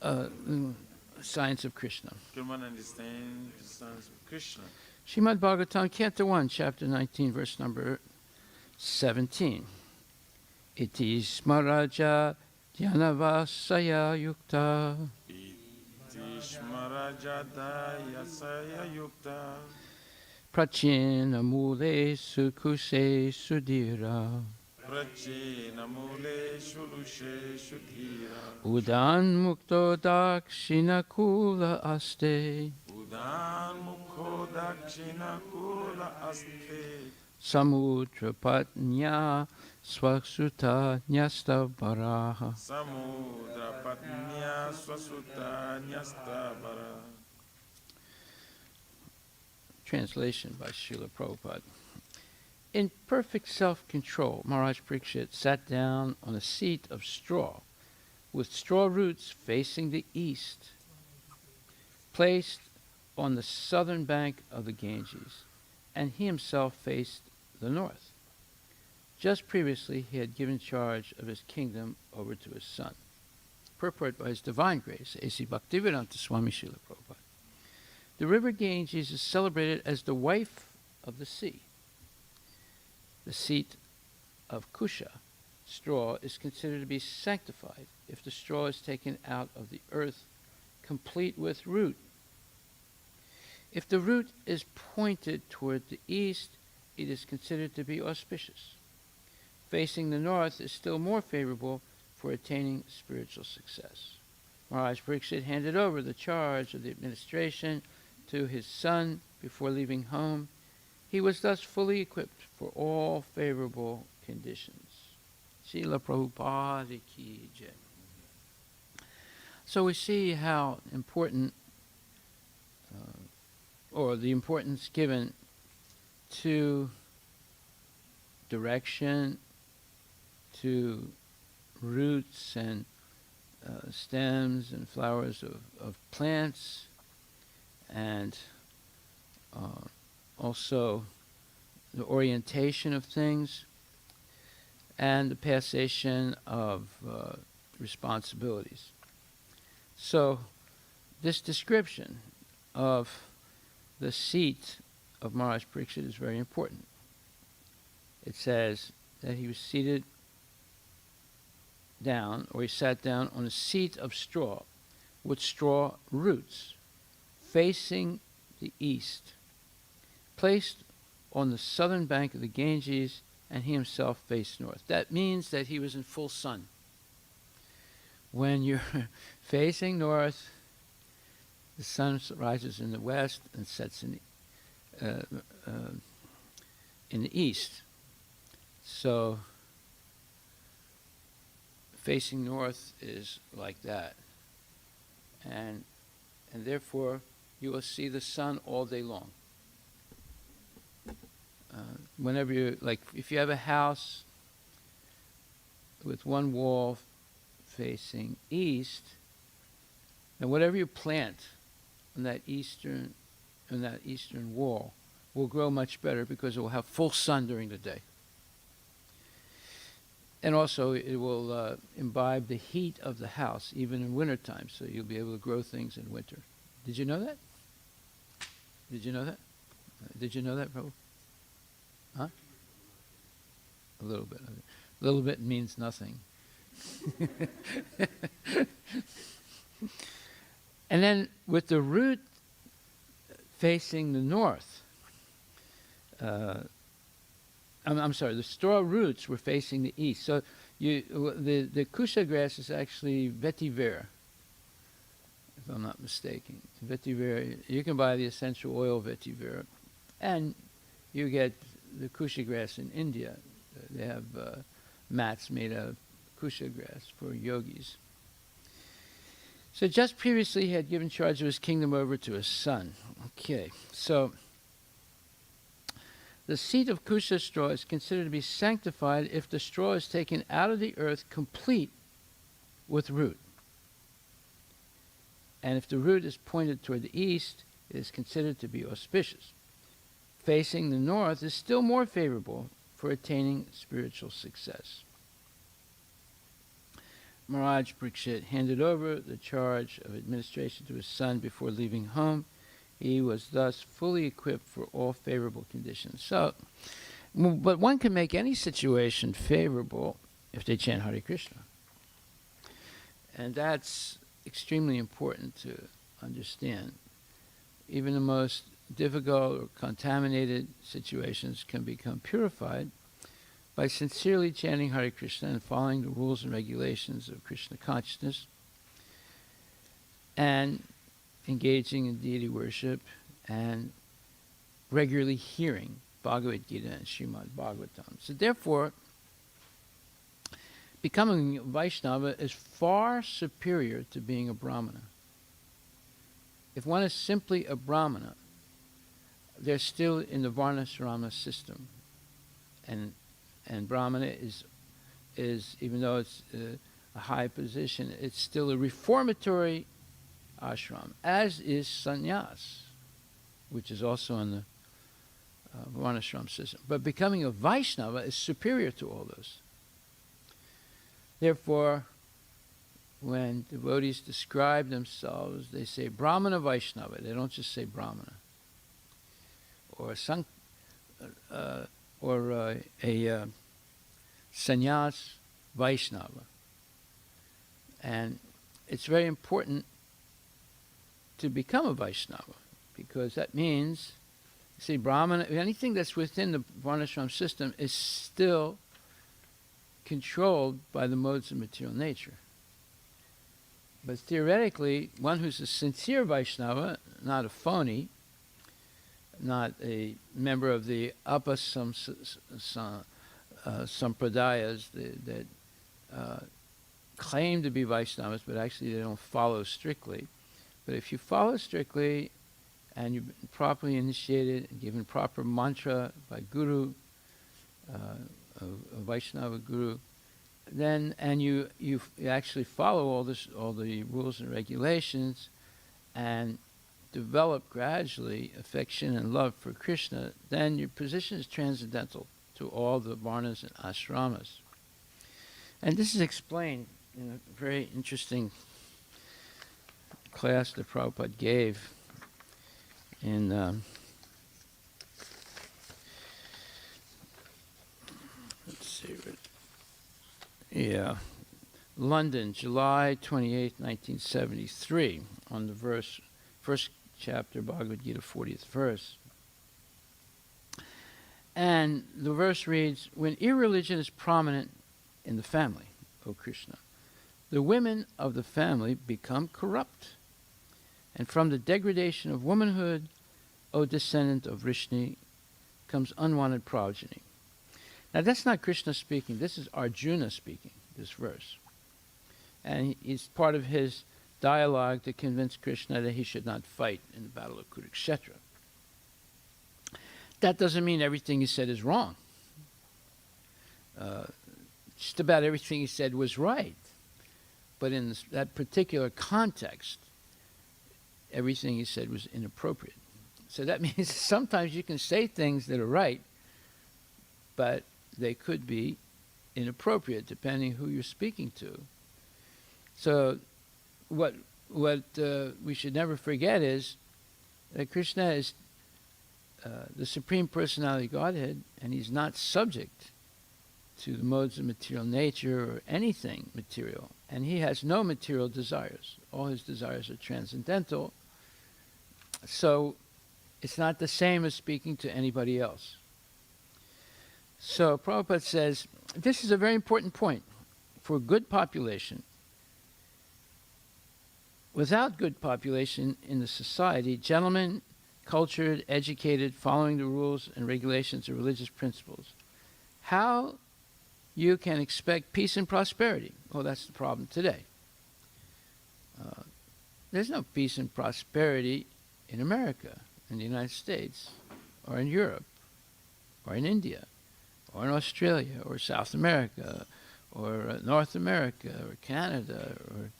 of Krishna. can one understand the science of Krishna. Srimad Bhagavatam, Canto 1, Chapter 19, verse number 17. Iti smaraja dhyanavasaya yukta Tishmarajadaya Saya Yukta prachina mule sukuse sudhira Prachina Mule Shulushe Shudhira udan mukto dakshina kula aste Udan Mukho Dakshina Kula Aste Samudrapatnya swasuta nyastavaraha. Samudra Patnya Swasuta Nyastabara. Translation by Srila Prabhupada. In perfect self-control, Maharaj Parikshit sat down on a seat of straw, with straw roots facing the east, placed on the southern bank of the Ganges, and he himself faced the north. Just previously, he had given charge of his kingdom over to his son. Purport by His Divine Grace, A.C. Bhaktivedanta Swami Srila Prabhupada. The river Ganges is celebrated as the wife of the sea. The seat of Kusha, straw, is considered to be sanctified if the straw is taken out of the earth, complete with root. If the root is pointed toward the east, it is considered to be auspicious. Facing the north is still more favorable for attaining spiritual success. Maharaj Parikshit handed over the charge of the administration to his son before leaving home. He was thus fully equipped for all favorable conditions. Srila Prabhupada ki jai. So we see how important, or the importance given to direction, to roots and stems and flowers of plants, and also the orientation of things, and the passation of responsibilities. So this description of the seat of Maharaj Parikshit is very important. It says that he was seated down, or he sat down on a seat of straw with straw roots facing the east, placed on the southern bank of the Ganges, and he himself faced north. That means that he was in full sun. When you're facing north, the sun rises in the west and sets in the east. So facing north is like that. And therefore, you will see the sun all day long. Whenever you, like, if you have a house with one wall facing east, then whatever you plant on that eastern wall will grow much better because it will have full sun during the day. And also it will imbibe the heat of the house even in wintertime, so you'll be able to grow things in winter. Did you know that? Did you know that? Did you know that, Prabhu? Huh? A little bit. A little bit means nothing. And then with the root facing the north, I'm sorry, the straw roots were facing the east. So the kusha grass is actually vetiver, if I'm not mistaken. Vetiver, you can buy the essential oil vetiver, and you get the kusha grass in India. They have mats made of kusha grass for yogis. So just previously he had given charge of his kingdom over to his son. Okay, so the seed of kusha straw is considered to be sanctified if the straw is taken out of the earth complete with root. And if the root is pointed toward the east, it is considered to be auspicious. Facing the north is still more favorable for attaining spiritual success. Maharaj Parikshit handed over the charge of administration to his son before leaving home. He was thus fully equipped for all favorable conditions. So, but one can make any situation favorable if they chant Hare Krishna. And that's extremely important to understand. Even the most difficult or contaminated situations can become purified by sincerely chanting Hare Krishna and following the rules and regulations of Krishna consciousness, and engaging in deity worship, and regularly hearing Bhagavad Gita and Srimad Bhagavatam. So therefore, becoming Vaishnava is far superior to being a Brahmana. If one is simply a Brahmana, they're still in the Varnashrama system. And Brahmana is even though it's a high position, it's still a reformatory ashram, as is sannyas, which is also in the Varnashram system. But becoming a Vaishnava is superior to all those. Therefore, when devotees describe themselves, they say Brahmana Vaishnava. They don't just say Brahmana. Or a sannyas Vaishnava. And it's very important to become a Vaishnava, because that means, see, Brahmana, anything that's within the Varnashram system is still controlled by the modes of material nature. But theoretically, one who's a sincere Vaishnava, not a phony, not a member of the sampradayas that claim to be Vaishnavas, but actually they don't follow strictly. But if you follow strictly, and you've been properly initiated and given proper mantra by Guru, a Vaishnava Guru, then and you actually follow all the rules and regulations, and develop gradually affection and love for Krishna, then your position is transcendental to all the varnas and ashramas. And this is explained in a very interesting class that Prabhupada gave in London, July 28, 1973, on the first chapter, Bhagavad Gita, 40th verse. And the verse reads, when irreligion is prominent in the family, O Krishna, the women of the family become corrupt. And from the degradation of womanhood, O descendant of Vrishni, comes unwanted progeny. Now that's not Krishna speaking, this is Arjuna speaking, this verse. And it's part of his dialogue to convince Krishna that he should not fight in the battle of Kurukshetra. That doesn't mean everything he said is wrong. Just about everything he said was right. But in that particular context, everything he said was inappropriate. So that means sometimes you can say things that are right, but they could be inappropriate depending who you're speaking to. So what we should never forget is that Krishna is the Supreme Personality of Godhead, and he's not subject to the modes of material nature or anything material. And he has no material desires. All his desires are transcendental. So it's not the same as speaking to anybody else. So Prabhupada says, this is a very important point. For a good population, without good population in the society, gentlemen, cultured, educated, following the rules and regulations of religious principles, how you can expect peace and prosperity? Well, that's the problem today. There's no peace and prosperity in America, in the United States, or in Europe, or in India, or in Australia, or South America, or North America, or Canada, or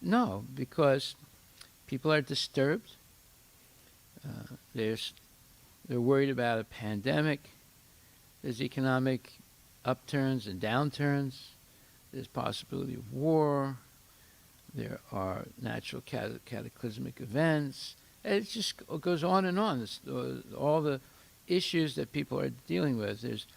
no, because people are disturbed. They're worried about a pandemic. There's economic upturns and downturns. There's possibility of war. There are natural cataclysmic events. It just goes on and on. All the issues that people are dealing with. There's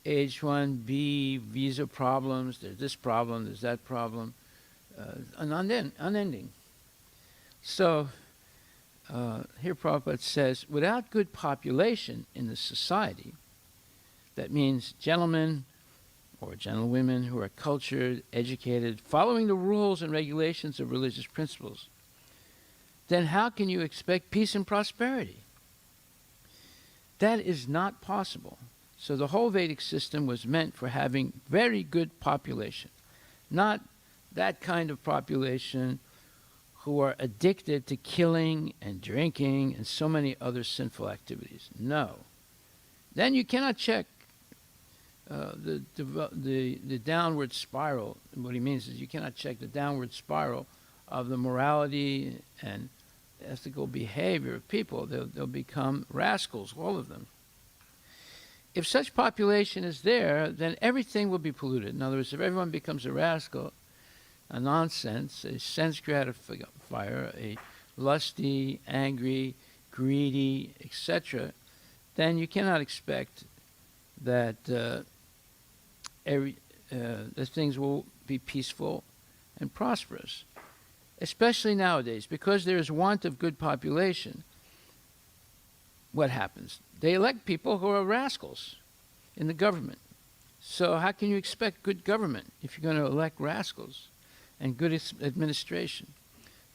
H-1B visa problems. There's this problem. There's that problem. Unending. So here Prabhupada says, without good population in the society, that means gentlemen or gentlewomen who are cultured, educated, following the rules and regulations of religious principles, then how can you expect peace and prosperity? That is not possible. So the whole Vedic system was meant for having very good population, not that kind of population who are addicted to killing and drinking and so many other sinful activities. No. Then you cannot check the downward spiral. What he means is you cannot check the downward spiral of the morality and ethical behavior of people. They'll become rascals, all of them. If such population is there, then everything will be polluted. In other words, if everyone becomes a rascal, a nonsense, a sense gratifier, a lusty, angry, greedy, etc., then you cannot expect that that things will be peaceful and prosperous. Especially nowadays, because there is want of good population, what happens? They elect people who are rascals in the government. So how can you expect good government if you're going to elect rascals and good administration?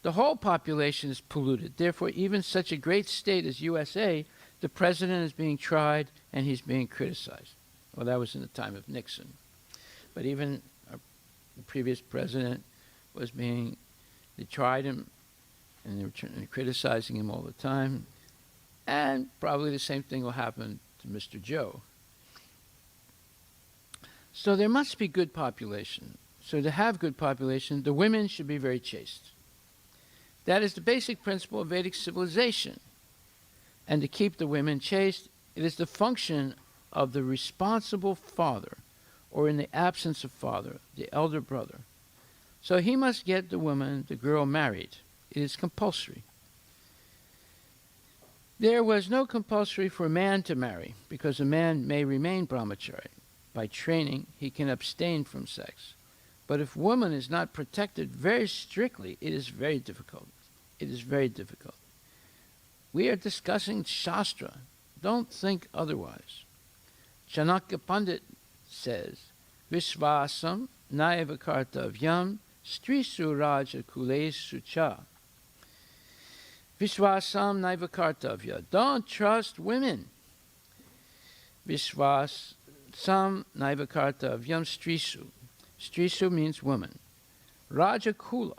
The whole population is polluted. Therefore, even such a great state as USA, the president is being tried and he's being criticized. Well, that was in the time of Nixon. But even the previous president was being, they tried him and they were criticizing him all the time. And probably the same thing will happen to Mr. Joe. So there must be good population. So to have good population, the women should be very chaste. That is the basic principle of Vedic civilization. And to keep the women chaste, it is the function of the responsible father, or in the absence of father, the elder brother. So he must get the woman, the girl, married. It is compulsory. There was no compulsory for a man to marry, because a man may remain brahmachari. By training, he can abstain from sex. But if woman is not protected very strictly, it is very difficult. It is very difficult. We are discussing Shastra. Don't think otherwise. Chanakya Pandit says, Vishvasam naiva kartavyam strisu raja kulesu cha. Vishvasam naiva kartavya. Don't trust women. Vishvasam naiva kartavyam strisu. Strisu means woman. Raja kula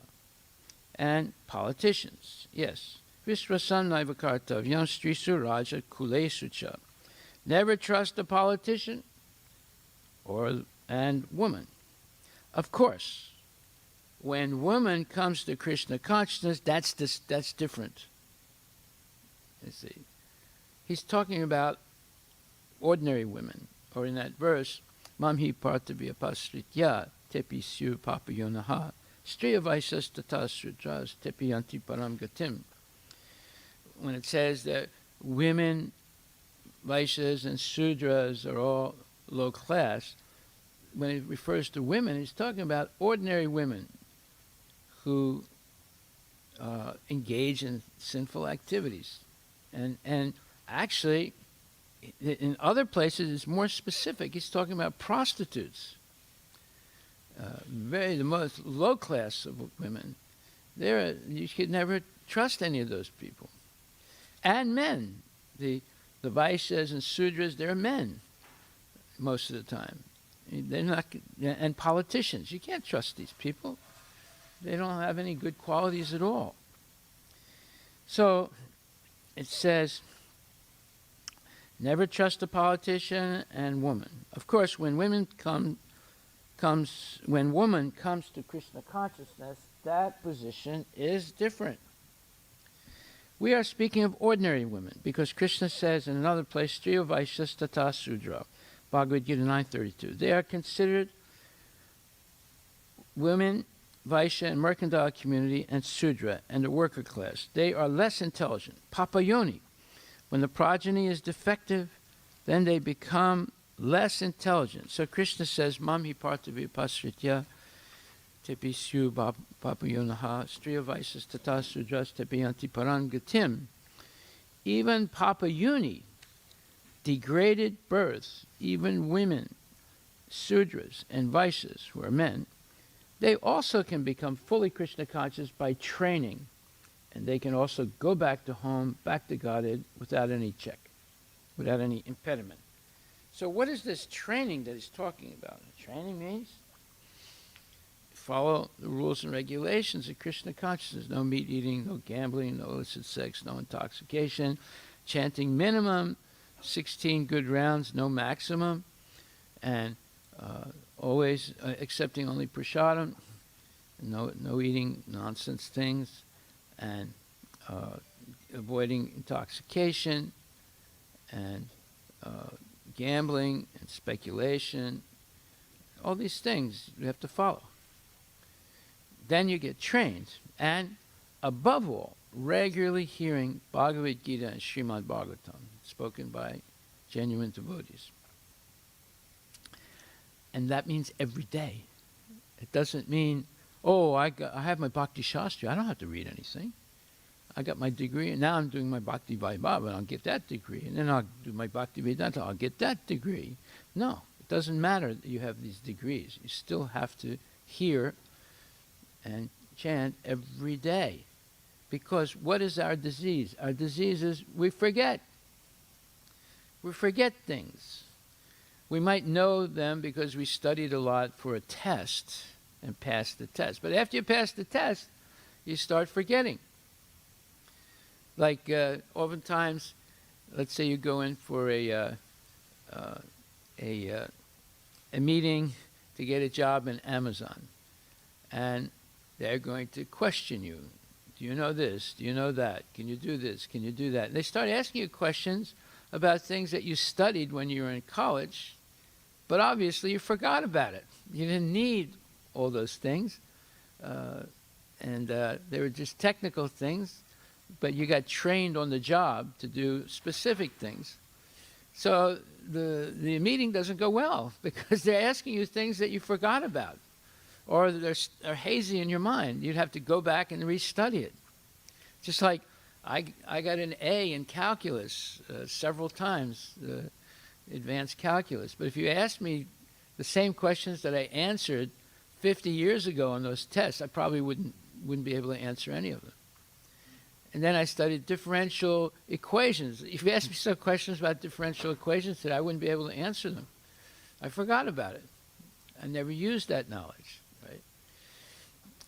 and politicians. Yes. Vishvasam naiva kartavyam strisu raja kulesu cha. Never trust a politician and woman. Of course, when woman comes to Krishna consciousness, that's different. You see, he's talking about ordinary women, or in that verse, Mamhi partavya pasritya tepisyu papayonaha striya vaisas tata sudras tepiyanti param gatim. When it says that women, Vaishyas and Sudras are all low class, when it refers to women, it's talking about ordinary women who engage in sinful activities. And actually, in other places, it's more specific. He's talking about prostitutes, the most low class of women. You should never trust any of those people. And men. The Vaishyas and Sudras, they're men most of the time. They're not, and politicians. You can't trust these people. They don't have any good qualities at all. So it says, never trust a politician and woman. Of course, when woman comes to Krishna consciousness, that position is different. We are speaking of ordinary women, because Krishna says in another place, Striya Vaishyas Tata Sudra, Bhagavad Gita 9:32. They are considered women, Vaishya and mercantile community, and Sudra, and the worker class. They are less intelligent. Papayoni. When the progeny is defective, then they become less intelligent. So Krishna says, Mamhi partavya pasritya tepisyu papayonaha striya vaisas tata sudras tepiyanti parangatim. Even papayuni, degraded birth, even women, sudras and vaishyas, who are men, they also can become fully Krishna conscious by training. And they can also go back to home, back to Godhead, without any check. without any impediment. So what is this training that he's talking about? Training means follow the rules and regulations of Krishna consciousness. No meat eating, no gambling, no illicit sex, no intoxication. Chanting minimum 16 good rounds, no maximum. And always accepting only prasadam. No eating nonsense things. And avoiding intoxication. And gambling and speculation. All these things you have to follow. Then you get trained, and above all, regularly hearing Bhagavad Gita and Srimad Bhagavatam spoken by genuine devotees. And that means every day. It doesn't mean, oh, I have my Bhakti Shastri, I don't have to read anything. I got my degree, and now I'm doing my Bhakti Vaibhava, and I'll get that degree. And then I'll do my Bhakti Vedanta, I'll get that degree. No, it doesn't matter that you have these degrees. You still have to hear and chant every day. Because what is our disease? Our disease is we forget. We forget things. We might know them because we studied a lot for a test and passed the test. But after you pass the test, you start forgetting. Like oftentimes, let's say you go in for a meeting to get a job in Amazon, and they're going to question you. Do you know this? Do you know that? Can you do this? Can you do that? And they start asking you questions about things that you studied when you were in college, but obviously you forgot about it. You didn't need all those things, and they were just technical things, but you got trained on the job to do specific things. So the meeting doesn't go well because they're asking you things that you forgot about, or they're hazy in your mind. You'd have to go back and restudy it. Just like I got an A in calculus several times, advanced calculus. But if you asked me the same questions that I answered 50 years ago on those tests, I probably wouldn't be able to answer any of them. And then I studied differential equations. If you asked me some questions about differential equations today, I wouldn't be able to answer them. I forgot about it. I never used that knowledge, right?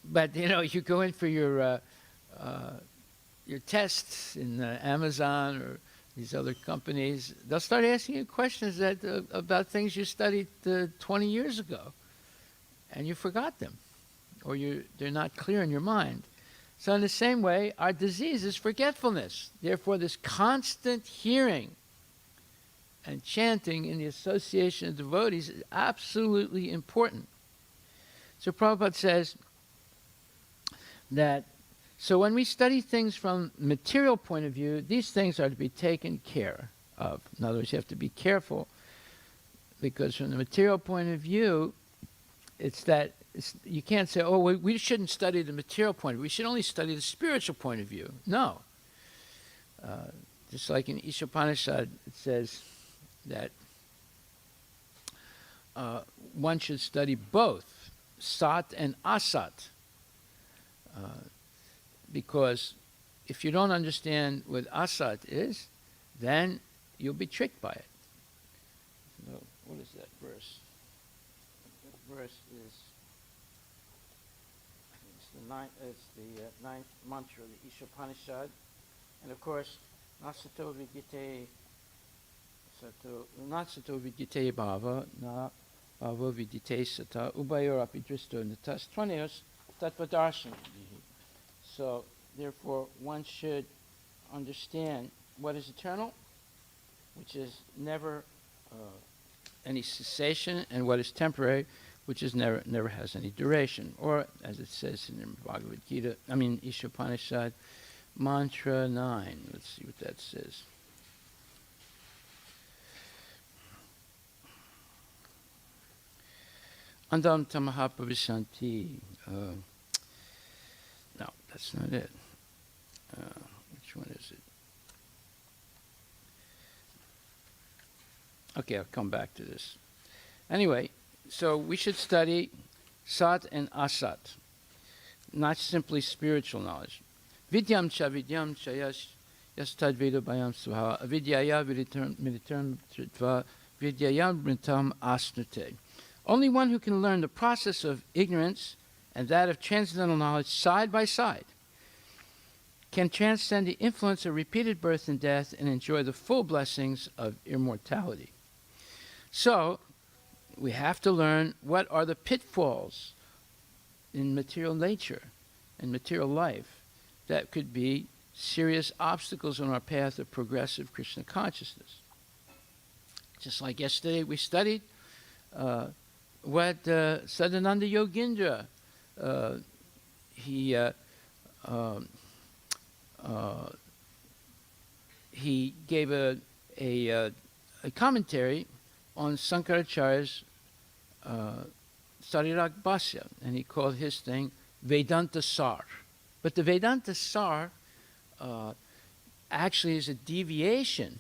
But, you go in for your tests in Amazon or these other companies, they'll start asking you questions about things you studied 20 years ago, and you forgot them, or they're not clear in your mind. So in the same way, our disease is forgetfulness. Therefore, this constant hearing and chanting in the association of devotees is absolutely important. So Prabhupada says that, so when we study things from material point of view, these things are to be taken care of. In other words, you have to be careful, because from the material point of view, you can't say, oh, we shouldn't study the material point of view. We should only study the spiritual point of view. No. Just like in Ishopanishad, it says that one should study both, sat and asat. Because if you don't understand what asat is, then you'll be tricked by it. So, what is that verse? That verse is, it's the ninth mantra of the Ishopanishad. And of course, nasato vidyate bhava, na bhava vidyate sata, ubayor api dristo natas tvaneos tatvadarsham. So, therefore, one should understand what is eternal, which is never any cessation, and what is temporary, which is never has any duration. Or, as it says in the Bhagavad Gita, Ishopanishad, Mantra 9. Let's see what that says. Andam tamaha pavishanti. No, that's not it. Which one is it? Okay, I'll come back to this. Anyway, so we should study sat and asat, not simply spiritual knowledge. Vidyam cha yash Yastadveda Bayam Svaha Avidyaya Militam Tritva Vidyayam Mritam Asnute. Only one who can learn the process of ignorance and that of transcendental knowledge side by side can transcend the influence of repeated birth and death and enjoy the full blessings of immortality. So, we have to learn what are the pitfalls in material nature and material life that could be serious obstacles on our path of progressive Krishna consciousness. Just like yesterday we studied what Sadananda Yogindra, he gave a commentary on Sankaracharya's Sarirak Bhasya, and he called his thing Vedanta Sar. But the Vedanta Sar actually is a deviation,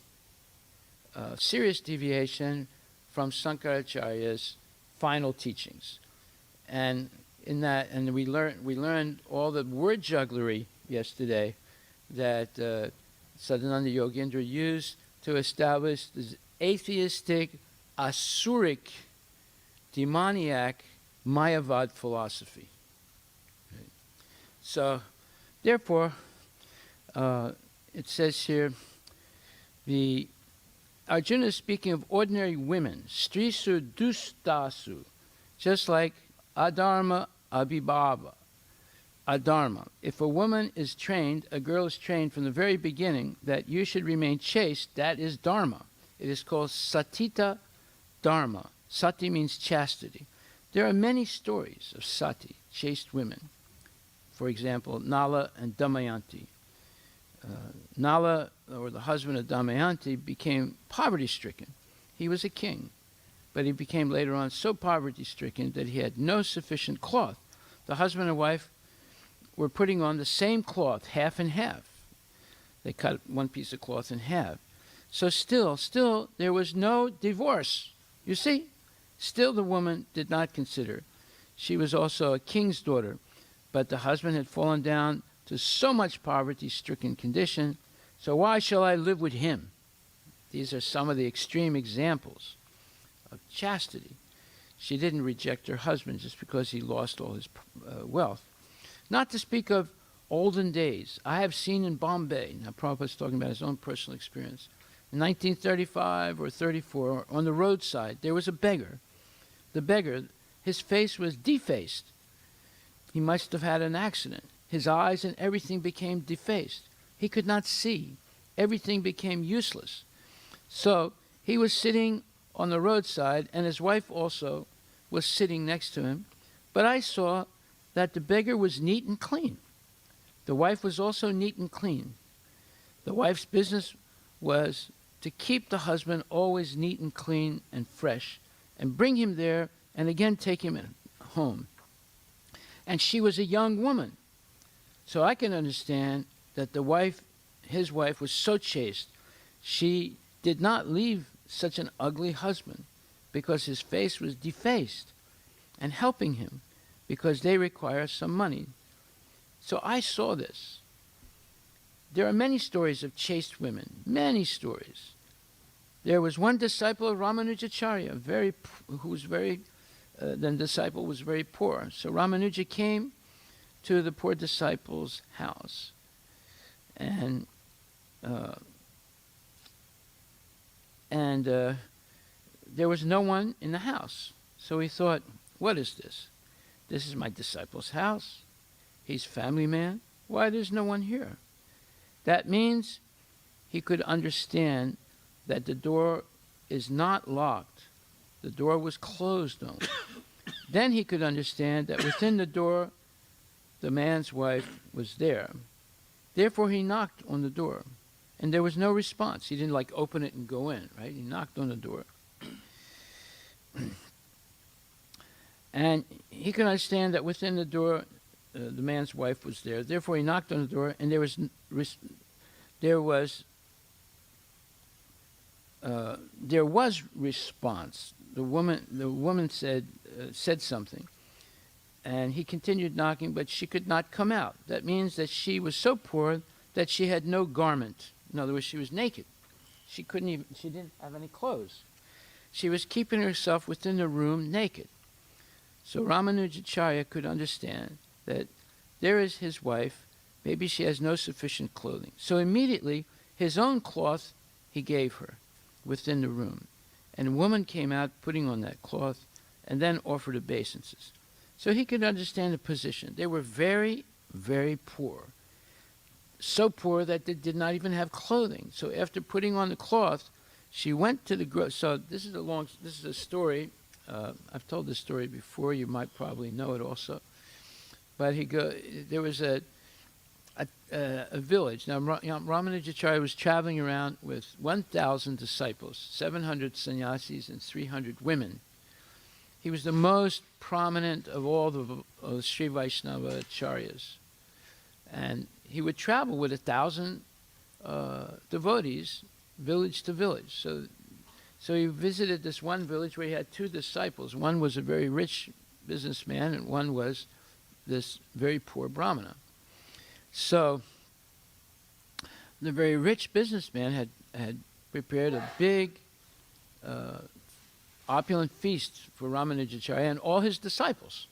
a serious deviation from Sankaracharya's final teachings. And in that, and we learned all the word jugglery yesterday that Sadananda Yogindra used to establish this atheistic, asuric, demoniac Mayavad philosophy. Okay. So, therefore, it says here, the Arjuna is speaking of ordinary women, strisu dustasu, just like adharma abhibhava. Adharma. If a woman is trained, a girl is trained from the very beginning that you should remain chaste, that is dharma. It is called satita dharma. Sati means chastity. There are many stories of sati, chaste women. For example, Nala and Damayanti. Nala, or the husband of Damayanti, became poverty-stricken. He was a king, but he became later on so poverty-stricken that he had no sufficient cloth. The husband and wife were putting on the same cloth, half and half. They cut one piece of cloth in half. So still, there was no divorce. You see? Still the woman did not consider. She was also a king's daughter, but the husband had fallen down to so much poverty-stricken condition, so why shall I live with him? These are some of the extreme examples of chastity. She didn't reject her husband just because he lost all his wealth. Not to speak of olden days. I have seen in Bombay, now Prabhupada's talking about his own personal experience, in 1935 or 34, on the roadside, there was a beggar. The beggar, his face was defaced. He must have had an accident. His eyes and everything became defaced. He could not see. Everything became useless. So he was sitting on the roadside, and his wife also was sitting next to him. But I saw that the beggar was neat and clean. The wife was also neat and clean. The wife's business was to keep the husband always neat and clean and fresh, and bring him there, and again take him home. And she was a young woman. So I can understand that his wife was so chaste, she did not leave such an ugly husband because his face was defaced, and helping him because they require some money. So I saw this. There are many stories of chaste women, many stories. There was one disciple of Ramanujacharya, the disciple was very poor. So Ramanuja came to the poor disciple's house, and there was no one in the house. So he thought, what is this? This is my disciple's house. He's a family man. Why there's no one here? That means he could understand that the door is not locked. The door was closed only. Then he could understand that within the door, the man's wife was there. Therefore, he knocked on the door, and there was no response. He didn't open it and go in, right? He knocked on the door. And he could understand that within the door, the man's wife was there. Therefore, he knocked on the door, and there was response. The woman said something, and he continued knocking, but she could not come out. That means that she was so poor that she had no garment. In other words, she was naked. She didn't have any clothes. She was keeping herself within the room naked. So Ramanujacharya could understand that there is his wife, maybe she has no sufficient clothing. So immediately, his own cloth he gave her within the room. And a woman came out putting on that cloth and then offered obeisances. So he could understand the position. They were very, very poor. So poor that they did not even have clothing. So after putting on the cloth, she went to the so this is a story. I've told this story before. You might probably know it also. But there was a village. Now Ramanujacharya was traveling around with 1,000 disciples, 700 sannyasis, and 300 women. He was the most prominent of all the Sri Vaishnava acharyas. And he would travel with 1,000 devotees, village to village. So he visited this one village where he had two disciples. One was a very rich businessman, and one was this very poor brahmana. So the very rich businessman had prepared a big, opulent feast for Ramanujacharya and all his disciples.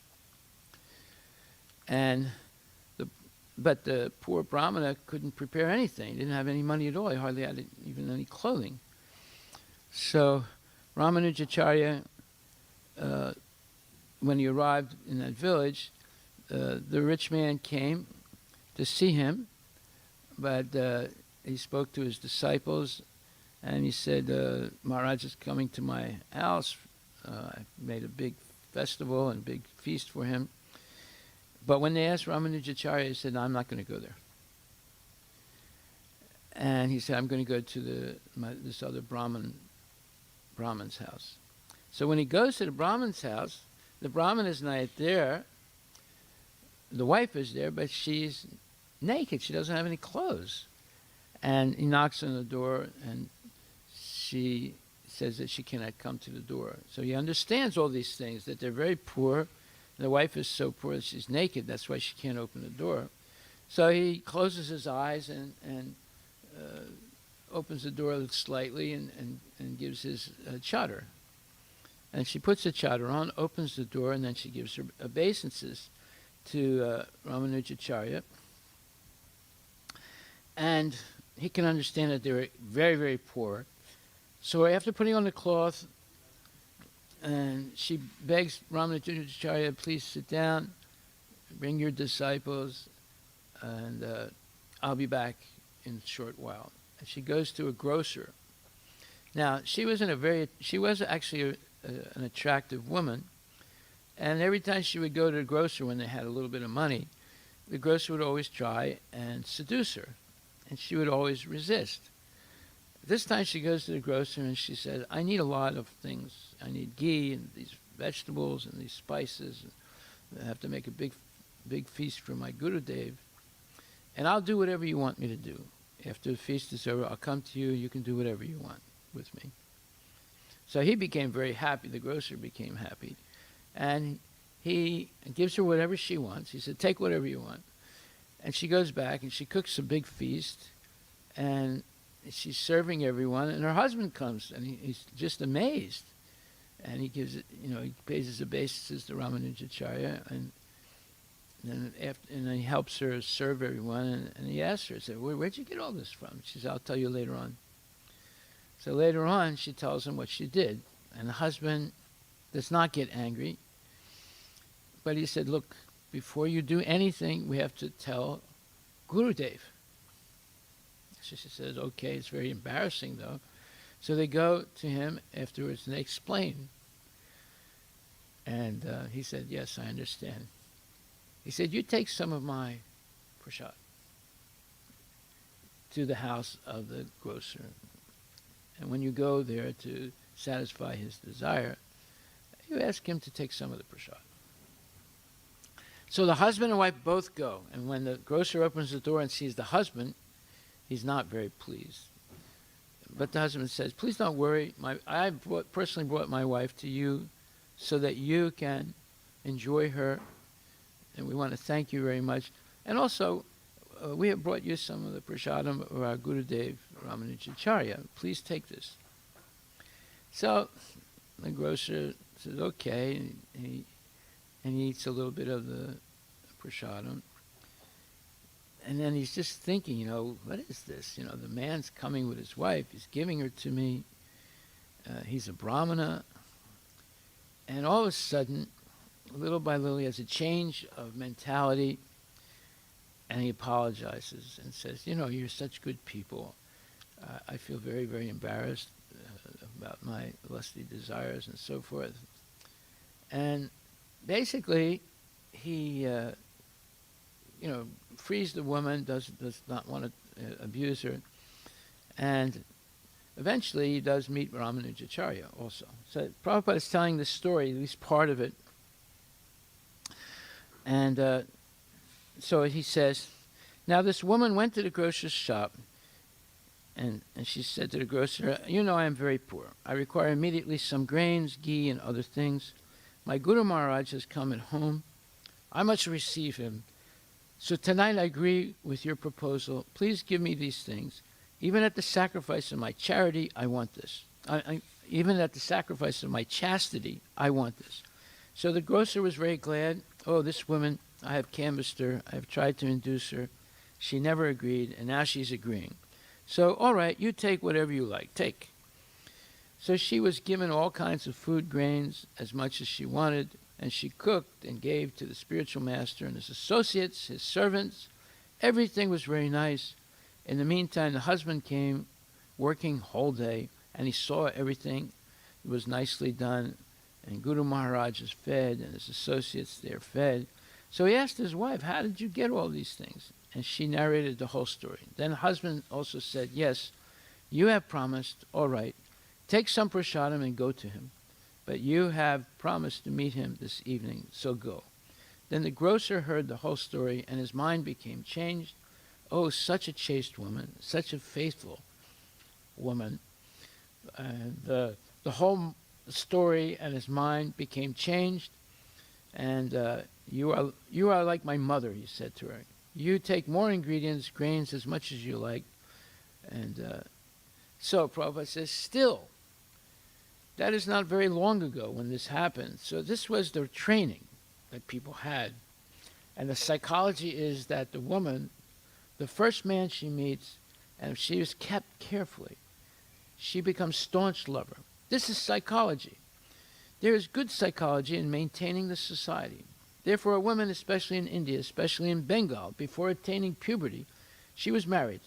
But the poor brahmana couldn't prepare anything. He didn't have any money at all. He hardly had even any clothing. So Ramanujacharya, when he arrived in that village, the rich man came to see him, but he spoke to his disciples, and he said, Maharaj is coming to my house. I made a big festival and big feast for him. But when they asked Ramanujacharya, he said, no, I'm not going to go there. And he said, I'm going to go to this other Brahman's house. So when he goes to the Brahman's house, the Brahman is not there. The wife is there, but she's naked. She doesn't have any clothes. And he knocks on the door, and she says that she cannot come to the door. So he understands all these things, that they're very poor. The wife is so poor that she's naked. That's why she can't open the door. So he closes his eyes and opens the door slightly and gives his chadar. And she puts the chadar on, opens the door, and then she gives her obeisances to Ramanujacharya. And he can understand that they were very, very poor. So after putting on the cloth, and she begs Ramanujacharya, please sit down, bring your disciples, and I'll be back in a short while. And she goes to a grocer. Now, she was actually an attractive woman, and every time she would go to the grocer when they had a little bit of money, the grocer would always try and seduce her, and she would always resist. This time she goes to the grocer and she said, I need a lot of things. I need ghee and these vegetables and these spices. I have to make a big feast for my Gurudev. And I'll do whatever you want me to do. After the feast is over, I'll come to you. You can do whatever you want with me. So he became very happy. The grocer became happy. And he gives her whatever she wants. He said, take whatever you want. And she goes back and she cooks a big feast. And she's serving everyone, and her husband comes, and he's just amazed. And he gives it, he pays his obeisances to Ramanujacharya, and then he helps her serve everyone, and he asks her, said, where'd you get all this from? She said, I'll tell you later on. So later on, she tells him what she did, and the husband does not get angry, but he said, look, before you do anything, we have to tell Gurudev. So she says, okay, it's very embarrassing though. So they go to him afterwards and they explain. And he said, yes, I understand. He said, you take some of my prasad to the house of the grocer. And when you go there to satisfy his desire, you ask him to take some of the prasad. So the husband and wife both go. And when the grocer opens the door and sees the husband, he's not very pleased. But the husband says, please don't worry. I personally brought my wife to you so that you can enjoy her. And we want to thank you very much. And also, we have brought you some of the prasadam of our Gurudev Ramanujacharya. Please take this. So the grocer says, okay, and he eats a little bit of the prasadam. And then he's just thinking, what is this? The man's coming with his wife. He's giving her to me. He's a brahmana. And all of a sudden, little by little, he has a change of mentality. And he apologizes and says, you're such good people. I feel very, very embarrassed about my lusty desires and so forth. And basically, he, frees the woman, does not want to abuse her. And eventually, he does meet Ramanujacharya also. So Prabhupada is telling this story, at least part of it. And so he says, now this woman went to the grocer's shop, and she said to the grocer, I am very poor. I require immediately some grains, ghee, and other things. My Guru Maharaj has come at home. I must receive him. So tonight I agree with your proposal. Please give me these things. Even at the sacrifice of my charity, I want this. Even at the sacrifice of my chastity, I want this. So the grocer was very glad. Oh, this woman, I have canvassed her. I have tried to induce her. She never agreed, and now she's agreeing. So, all right, you take whatever you like. Take. So she was given all kinds of food, grains, as much as she wanted, and she cooked and gave to the spiritual master and his associates, his servants. Everything was very nice. In the meantime, the husband came, working whole day, and he saw everything. It was nicely done, and Guru Maharaj is fed, and his associates, they're fed. So he asked his wife, how did you get all these things? And she narrated the whole story. Then the husband also said, yes, you have promised, all right, take some prasadam and go to him. But you have promised to meet him this evening, so go. Then the grocer heard the whole story, and his mind became changed. Oh, such a chaste woman, such a faithful woman. The whole story and his mind became changed. And you are like my mother, he said to her. You take more ingredients, grains, as much as you like. And so Prabhupada says, still, that is not very long ago when this happened. So this was the training that people had. And the psychology is that the woman, the first man she meets, and if she is kept carefully, she becomes staunch lover. This is psychology. There is good psychology in maintaining the society. Therefore, a woman, especially in India, especially in Bengal, before attaining puberty, she was married.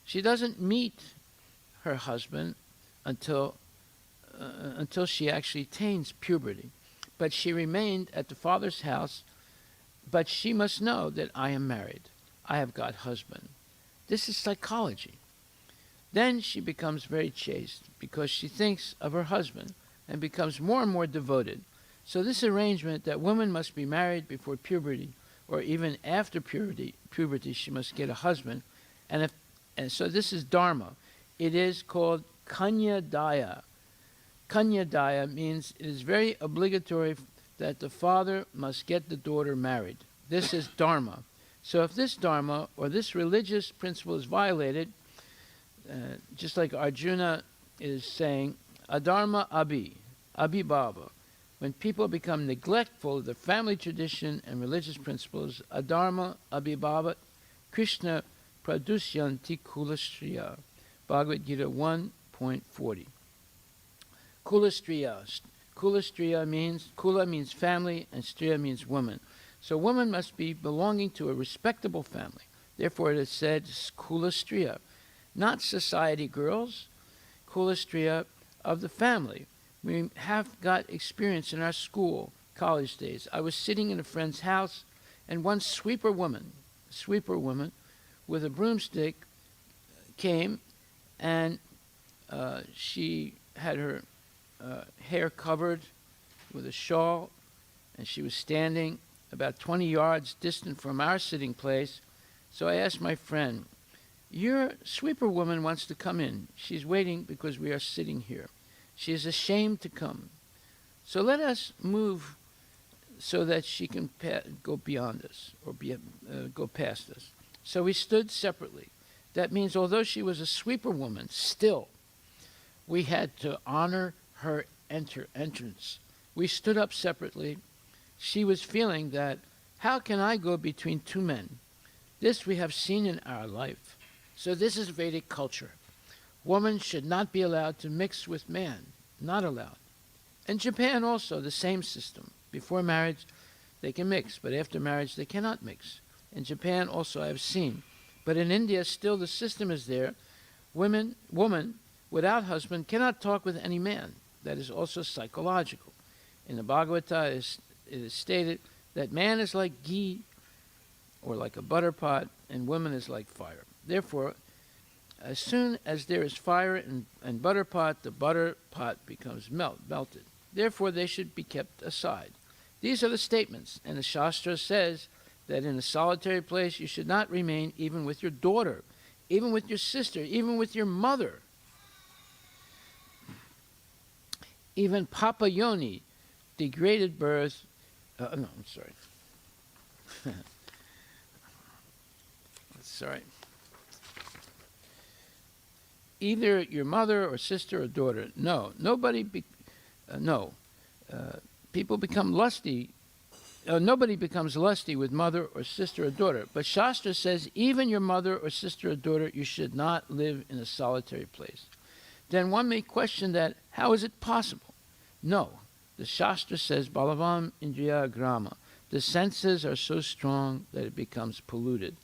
She doesn't meet her husband until she actually attains puberty. But she remained at the father's house, but she must know that I am married. I have got husband. This is psychology. Then she becomes very chaste because she thinks of her husband and becomes more and more devoted. So this arrangement that women must be married before puberty, or even after puberty she must get a husband, and so this is dharma. It is called kanya daya. Kanya daya means it is very obligatory that the father must get the daughter married. This is dharma. So if this dharma or this religious principle is violated, just like Arjuna is saying, adharma abhibhava. When people become neglectful of the family tradition and religious principles, adharma abhibhava, Krishna pradusyanti kulastriya. Bhagavad Gita 1.40. Kulastriya. Kulastriya means, kula means family, and striya means woman. So woman must be belonging to a respectable family. Therefore it is said kulastriya. Not society girls, kulastriya of the family. We have got experience in our school, college days. I was sitting in a friend's house, and one sweeper woman with a broomstick came, and she had her hair covered with a shawl, and she was standing about 20 yards distant from our sitting place. So I asked my friend, your sweeper woman wants to come in. She's waiting because we are sitting here. She is ashamed to come. So let us move so that she can go beyond us or go past us. So we stood separately. That means although she was a sweeper woman, still we had to honor her entrance. We stood up separately. She was feeling that, how can I go between two men? This we have seen in our life. So this is Vedic culture. Woman should not be allowed to mix with man. Not allowed. In Japan also, the same system. Before marriage, they can mix, but after marriage, they cannot mix. In Japan also, I have seen. But in India, still the system is there. Woman without husband cannot talk with any man. That is also psychological. In the Bhagavata, it is stated that man is like ghee, or like a butter pot, and woman is like fire. Therefore, as soon as there is fire and butter pot, the butter pot becomes melted. Therefore, they should be kept aside. These are the statements, and the Shastra says that in a solitary place you should not remain even with your daughter, even with your sister, even with your mother. Even Papa Yoni, degraded birth, no, I'm sorry. Sorry. Either your mother or sister or daughter. No, people become lusty. Nobody becomes lusty with mother or sister or daughter. But Shastra says even your mother or sister or daughter, you should not live in a solitary place. Then one may question that, how is it possible? No, the Shastra says, Balavam Indriya Grama. The senses are so strong that it becomes polluted.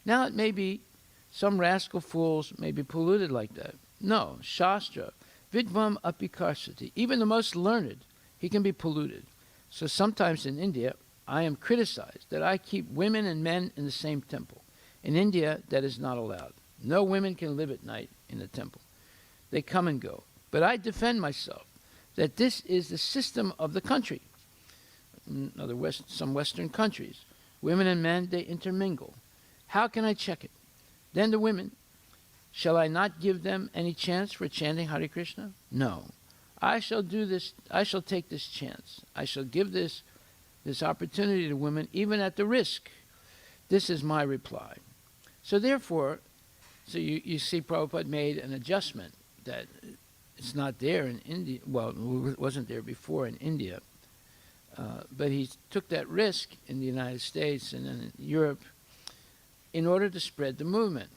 Now it may be some rascal fools may be polluted like that. No, Shastra, Vidvam Apikarsati, even the most learned, he can be polluted. So sometimes in India, I am criticized that I keep women and men in the same temple. In India, that is not allowed. No women can live at night in the temple. They come and go. But I defend myself that this is the system of the country. In some Western countries, women and men, they intermingle. How can I check it? Then the women, shall I not give them any chance for chanting Hare Krishna? No. I shall do this. I shall take this chance. I shall give this opportunity to women, even at the risk. This is my reply. So therefore, you see Prabhupada made an adjustment that it's not there in India. Well, it wasn't there before in India. But he took that risk in the United States and then in Europe in order to spread the movement.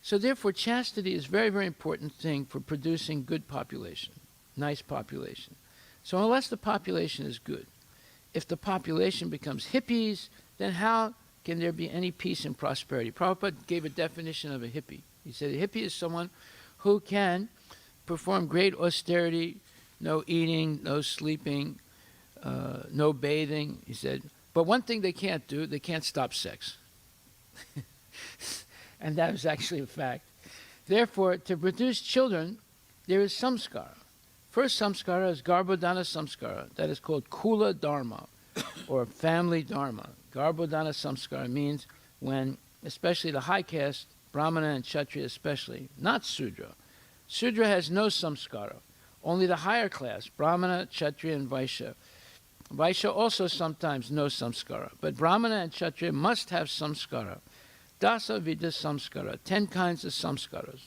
So therefore, chastity is a very, very important thing for producing good population, nice population. So unless the population is good, if the population becomes hippies, then how can there be any peace and prosperity? Prabhupada gave a definition of a hippie. He said a hippie is someone who can perform great austerity, no eating, no sleeping, no bathing, he said. But one thing they can't do, they can't stop sex. And that is actually a fact. Therefore, to produce children, there is samskara. First samskara is garbhodana samskara. That is called kula dharma, or family dharma. Garbhodana samskara means when, especially the high caste, brahmana and kshatriya especially, not sudra. Sudra has no samskara. Only the higher class, brahmana, kshatriya, and vaishya. Vaishya also sometimes no samskara, but brahmana and kshatriya must have samskara. Dasa vida samskara, 10 kinds of samskaras.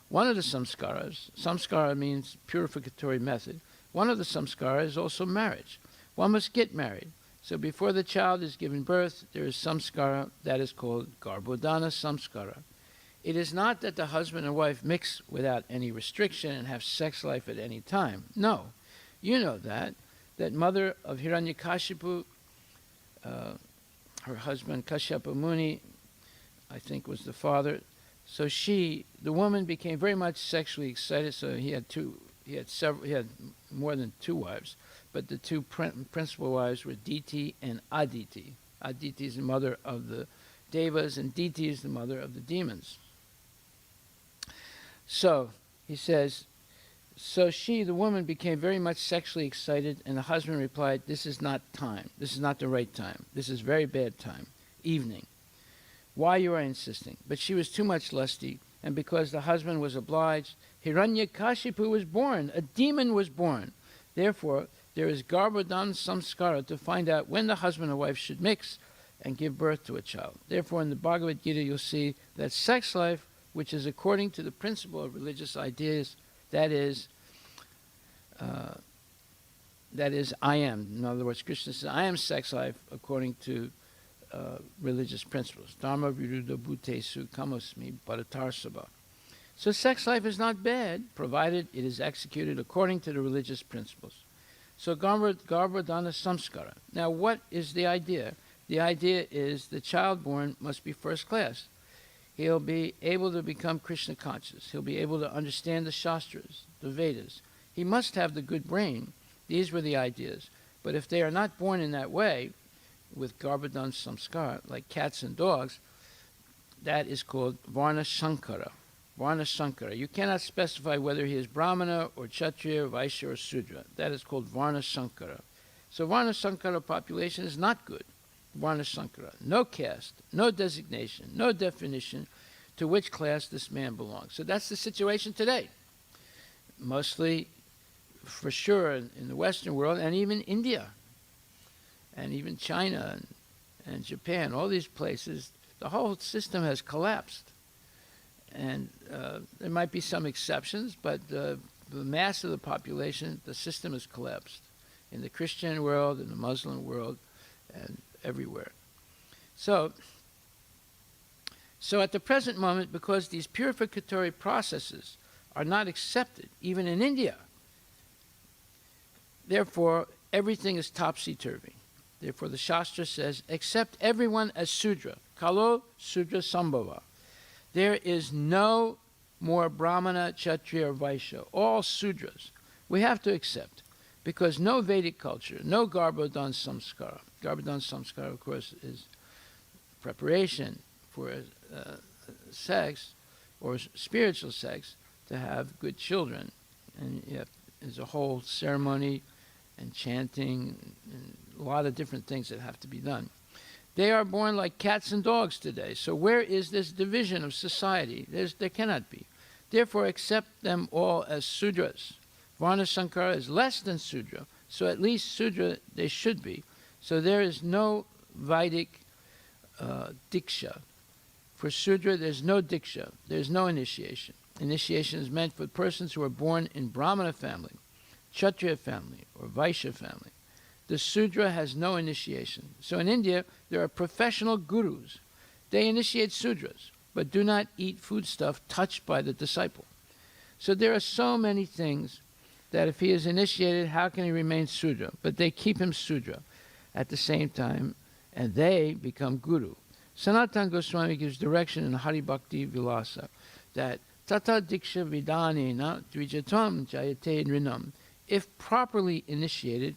One of the samskaras, samskara means purificatory method. One of the samskara is also marriage. One must get married. So before the child is given birth, there is samskara that is called garbhodana samskara. It is not that the husband and wife mix without any restriction and have sex life at any time. No. You know that mother of Hiranyakashipu, her husband Kashyapa Muni, I think was the father. So the woman became very much sexually excited. So he had more than 2 wives, but the 2 principal wives were Diti and Aditi. Aditi is the mother of the devas, and Diti is the mother of the demons. So he says, so the woman became very much sexually excited, and the husband replied, this is not time. This is not the right time. This is very bad time. Evening. Why you are insisting? But she was too much lusty, and because the husband was obliged, Hiranyakashipu was born. A demon was born. Therefore, there is garbhodana samskara to find out when the husband and wife should mix, and give birth to a child. Therefore, in the Bhagavad Gita, you'll see that sex life, which is according to the principle of religious ideas, that is, I am. In other words, Krishna says, I am sex life according to religious principles. Dharma viruddha bhutesu kamosmi bharatarsabha. So sex life is not bad, provided it is executed according to the religious principles. So garbhodana samskara. Now, what is the idea? The idea is the child born must be first class. He'll be able to become Krishna conscious. He'll be able to understand the Shastras, the Vedas. He must have the good brain. These were the ideas. But if they are not born in that way, with garbhodana samskara, like cats and dogs, that is called varna sankara. Varna sankara. You cannot specify whether he is Brahmana or Kshatriya, Vaishya, or Sudra. That is called varna sankara. So varna sankara population is not good. Varna sankara. No caste, no designation, no definition to which class this man belongs. So that's the situation today. Mostly, for sure, in the Western world, and even India, and even China, and Japan, all these places, the whole system has collapsed. And there might be some exceptions, but the mass of the population, the system has collapsed. In the Christian world, in the Muslim world, and everywhere. So at the present moment, because these purificatory processes are not accepted, even in India, therefore, everything is topsy-turvy. Therefore, the Shastra says, accept everyone as Sudra. Kalo Sudra Sambhava. There is no more Brahmana, Kshatriya, or Vaishya. All Sudras. We have to accept. Because no Vedic culture, no Garbhodana Samskara. Garbhodana Samskara, of course, is preparation for sex, or spiritual sex, to have good children. And there's a whole ceremony and chanting and a lot of different things that have to be done. They are born like cats and dogs today. So where is this division of society? There cannot be. Therefore, accept them all as Sudras. Varna Sankara is less than Sudra, so at least Sudra they should be. So there is no Vedic Diksha. For Sudra, there's no Diksha. There's no initiation. Initiation is meant for persons who are born in Brahmana family, Kshatriya family, or Vaishya family. The Sudra has no initiation. So in India, there are professional gurus. They initiate Sudras, but do not eat foodstuff touched by the disciple. So there are so many things that if he is initiated, how can he remain Sudra? But they keep him Sudra at the same time, and they become Guru. Sanatana Goswami gives direction in Hari Bhakti Vilasa that Tata Diksha Vidanena Dvijatam Jayate Nrinam. If properly initiated,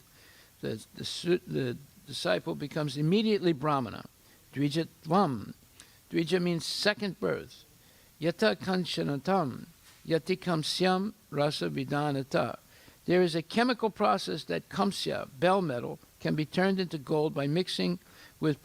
the disciple becomes immediately Brahmana. Dvijatvam. Dvija means second birth. Yata Kanchanatam. Yati Kamsyam Rasa Vidanata. There is a chemical process that kamsya, bell metal, can be turned into gold by mixing with a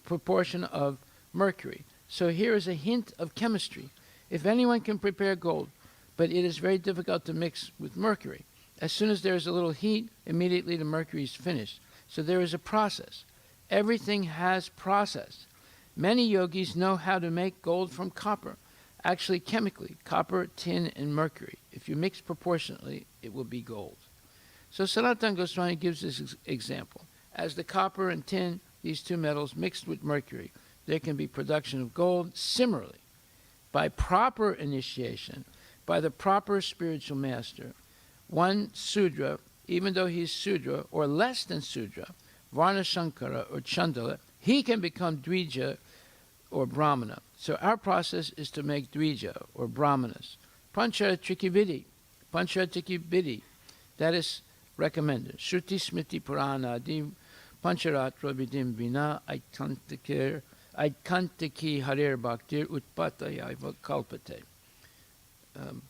proportion of mercury. So here is a hint of chemistry. If anyone can prepare gold, but it is very difficult to mix with mercury. As soon as there is a little heat, immediately the mercury is finished. So there is a process. Everything has process. Many yogis know how to make gold from copper. Actually, chemically, copper, tin, and mercury. If you mix proportionately, it will be gold. So Sanatana Goswami gives this example. As the copper and tin, these two metals mixed with mercury, there can be production of gold. Similarly, by proper initiation, by the proper spiritual master, one Sudra, even though he's Sudra, or less than Sudra, Varna Shankara or Chandala, he can become Dvija or Brahmana. So our process is to make Dvija or Brahmanas. Pancharatriki Vidhi, that is recommended. Shruti Smriti Purana Adim Pancharatra Vidim Vina Aikantiki Harer Bhaktir Utpatayaiva Kalpate.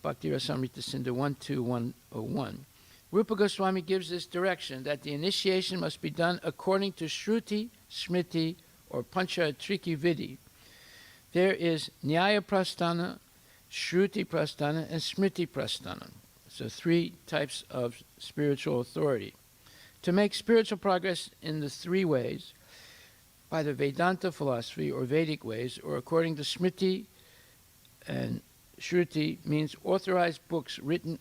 Bhakti Rasamrita Sindhu 12101. Rupa Goswami gives this direction that the initiation must be done according to Shruti, Smriti, or Pancharatriki Vidhi. There is Nyaya Prasthana, Shruti Prasthana, and Smriti Prasthana. So three types of spiritual authority. To make spiritual progress in the three ways, by the Vedanta philosophy or Vedic ways, or according to Smriti and Shruti, means authorized books written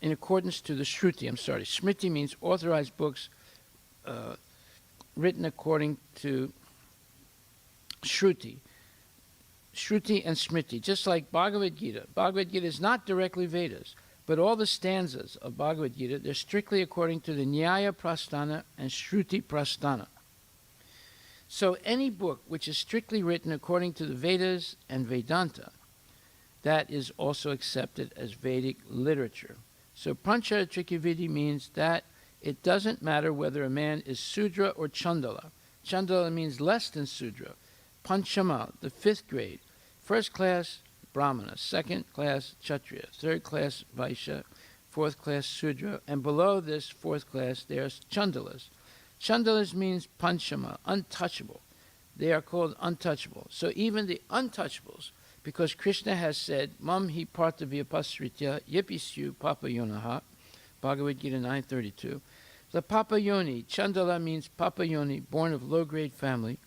in accordance to the Shruti. Smriti means authorized books written according to Shruti. Shruti and Smriti, just like Bhagavad Gita. Bhagavad Gita is not directly Vedas, but all the stanzas of Bhagavad Gita, they're strictly according to the Nyaya Prasthana and Shruti Prasthana. So any book which is strictly written according to the Vedas and Vedanta, that is also accepted as Vedic literature. So Pancha Trikaviti means that it doesn't matter whether a man is Sudra or Chandala. Chandala means less than Sudra. Panchama, the fifth grade. First class, Brahmana. Second class, Kshatriya. Third class, Vaishya. Fourth class, Sudra. And below this fourth class, there's Chandalas. Chandalas means Panchama, untouchable. They are called untouchable. So even the untouchables, because Krishna has said, Mam hi partavya yepisyu papayonaha, Bhagavad Gita 9:32. The papayoni, Chandala means papayoni, born of low-grade family.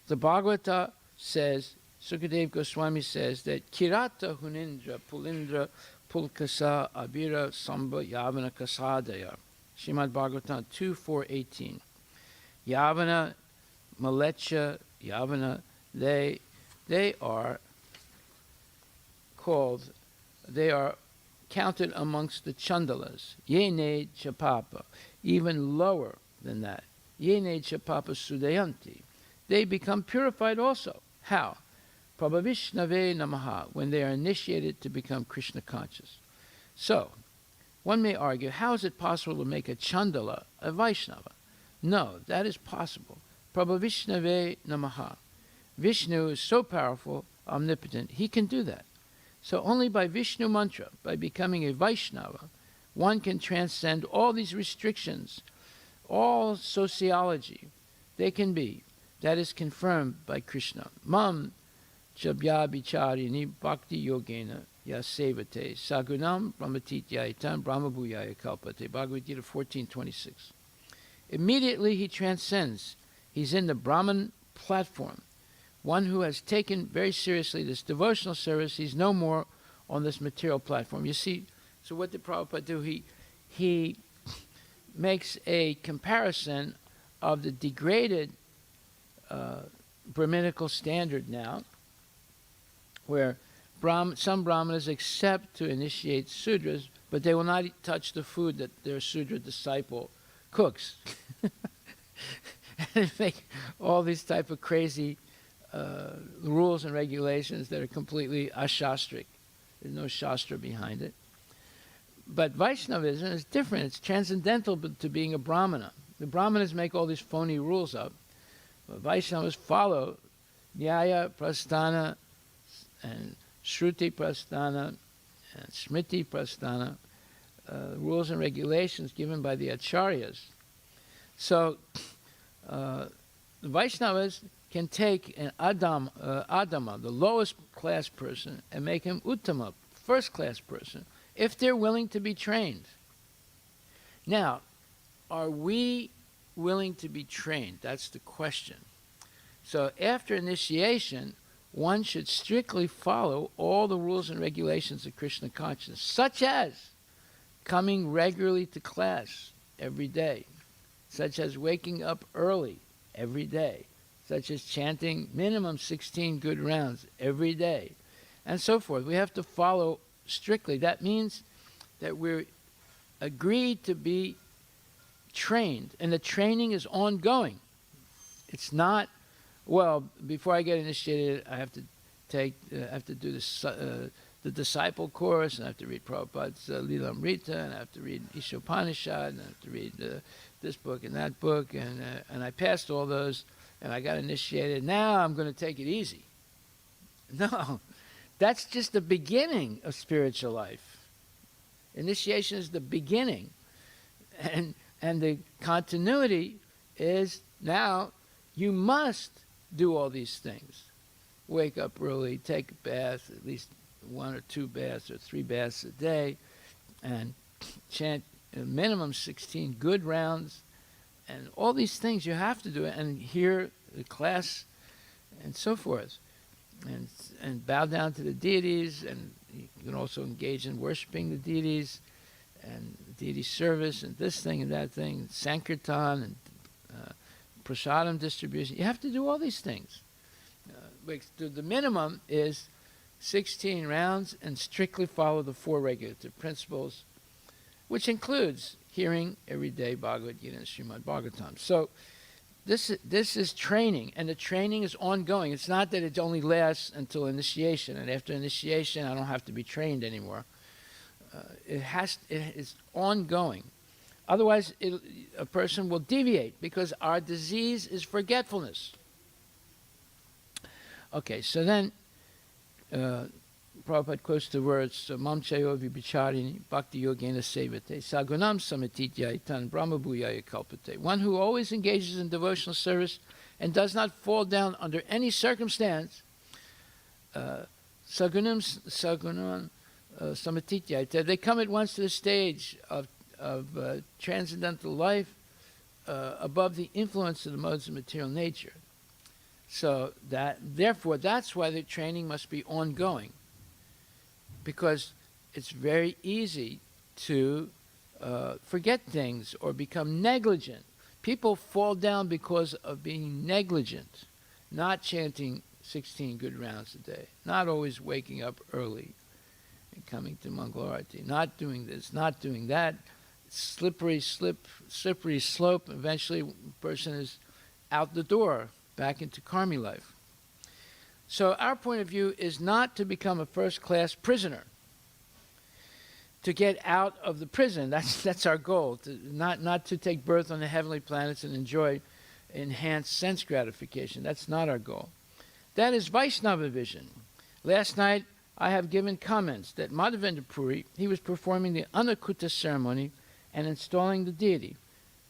The Bhagavata says, Sukadev Goswami says that Kirata Hunindra Pulindra Pulkasa Abira Samba Yavana Kasadaya. Srimad Bhagavatam 2:4-18. Yavana, Malecha, Yavana, they are called, they are counted amongst the Chandalas. Yene Chapapa, even lower than that. Yene Chapapa Sudayanti. They become purified also. How? Prabhavishnave Namaha, when they are initiated to become Krishna conscious. So, one may argue, how is it possible to make a Chandala a Vaishnava? No, that is possible. Prabhavishnave Namaha. Vishnu is so powerful, omnipotent, he can do that. So only by Vishnu mantra, by becoming a Vaishnava, one can transcend all these restrictions, all sociology. They can be. That is confirmed by Krishna. Mam chabya bicharini bhakti yogena yasevate sagunam brahmatityaitam brahmabhuyaya kalpate. Bhagavad Gita 14:26. Immediately he transcends. He's in the Brahman platform. One who has taken very seriously this devotional service, he's no more on this material platform. You see, so what did Prabhupada do? He makes a comparison of the degraded Brahminical standard now, where some Brahmanas accept to initiate Sudras, but they will not touch the food that their Sudra disciple cooks. And make all these type of crazy rules and regulations that are completely ashastric. There's no shastra behind it. But Vaishnavism is different. It's transcendental to being a Brahmana. The Brahmanas make all these phony rules up. But Vaishnavas follow Nyaya, Prasthana, and Shruti Prasthana, and Smriti Prasthana, rules and regulations given by the Acharyas. So the Vaishnavas can take an Adama, the lowest class person, and make him Uttama, first class person, if they're willing to be trained. Now, are we willing to be trained? That's the question. So after initiation, one should strictly follow all the rules and regulations of Krishna consciousness, such as coming regularly to class every day, such as waking up early every day, such as chanting minimum 16 good rounds every day, and so forth. We have to follow strictly. That means that we're agreed to be trained, and the training is ongoing. It's not, well, before I get initiated, I have to do the disciple course, and I have to read Prabhupada's Lilamrita, and I have to read Ishopanishad, and I have to read this book and that book, and I passed all those, and I got initiated. Now I'm going to take it easy. No, that's just the beginning of spiritual life. Initiation is the beginning, and the continuity is now you must do all these things. Wake up early, take a bath, at least 1 or 2 baths or 3 baths a day, and chant a minimum 16 good rounds and all these things you have to do, and hear the class, and so forth, and bow down to the deities, and you can also engage in worshiping the deities, and deity service, and this thing and that thing, sankirtan, and prasadam distribution. You have to do all these things. The minimum is 16 rounds, and strictly follow the 4 regulative principles, which includes hearing every day Bhagavad Gita and Srimad Bhagavatam. So this is training, and the training is ongoing. It's not that it only lasts until initiation, and after initiation I don't have to be trained anymore. It's ongoing. Otherwise, a person will deviate, because our disease is forgetfulness. Okay, so then Prabhupada quotes the words, Mam chayo vibicharini bhakti yogena sevate sagunam samatityaitan brahmabhuyaya kalpate. One who always engages in devotional service and does not fall down under any circumstance, sagunam samatityaitan, they come at once to the stage of transcendental life above the influence of the modes of material nature. So therefore, that's why the training must be ongoing, because it's very easy to forget things or become negligent. People fall down because of being negligent, not chanting 16 good rounds a day, not always waking up early and coming to Mangala Aarti, not doing this, not doing that. Slippery slope. Eventually, a person is out the door, back into karmi life. So our point of view is not to become a first-class prisoner, to get out of the prison. That's our goal, not to take birth on the heavenly planets and enjoy enhanced sense gratification. That's not our goal. That is Vaishnava vision. Last night, I have given comments that Madhavendra Puri, he was performing the Anakuta ceremony and installing the deity.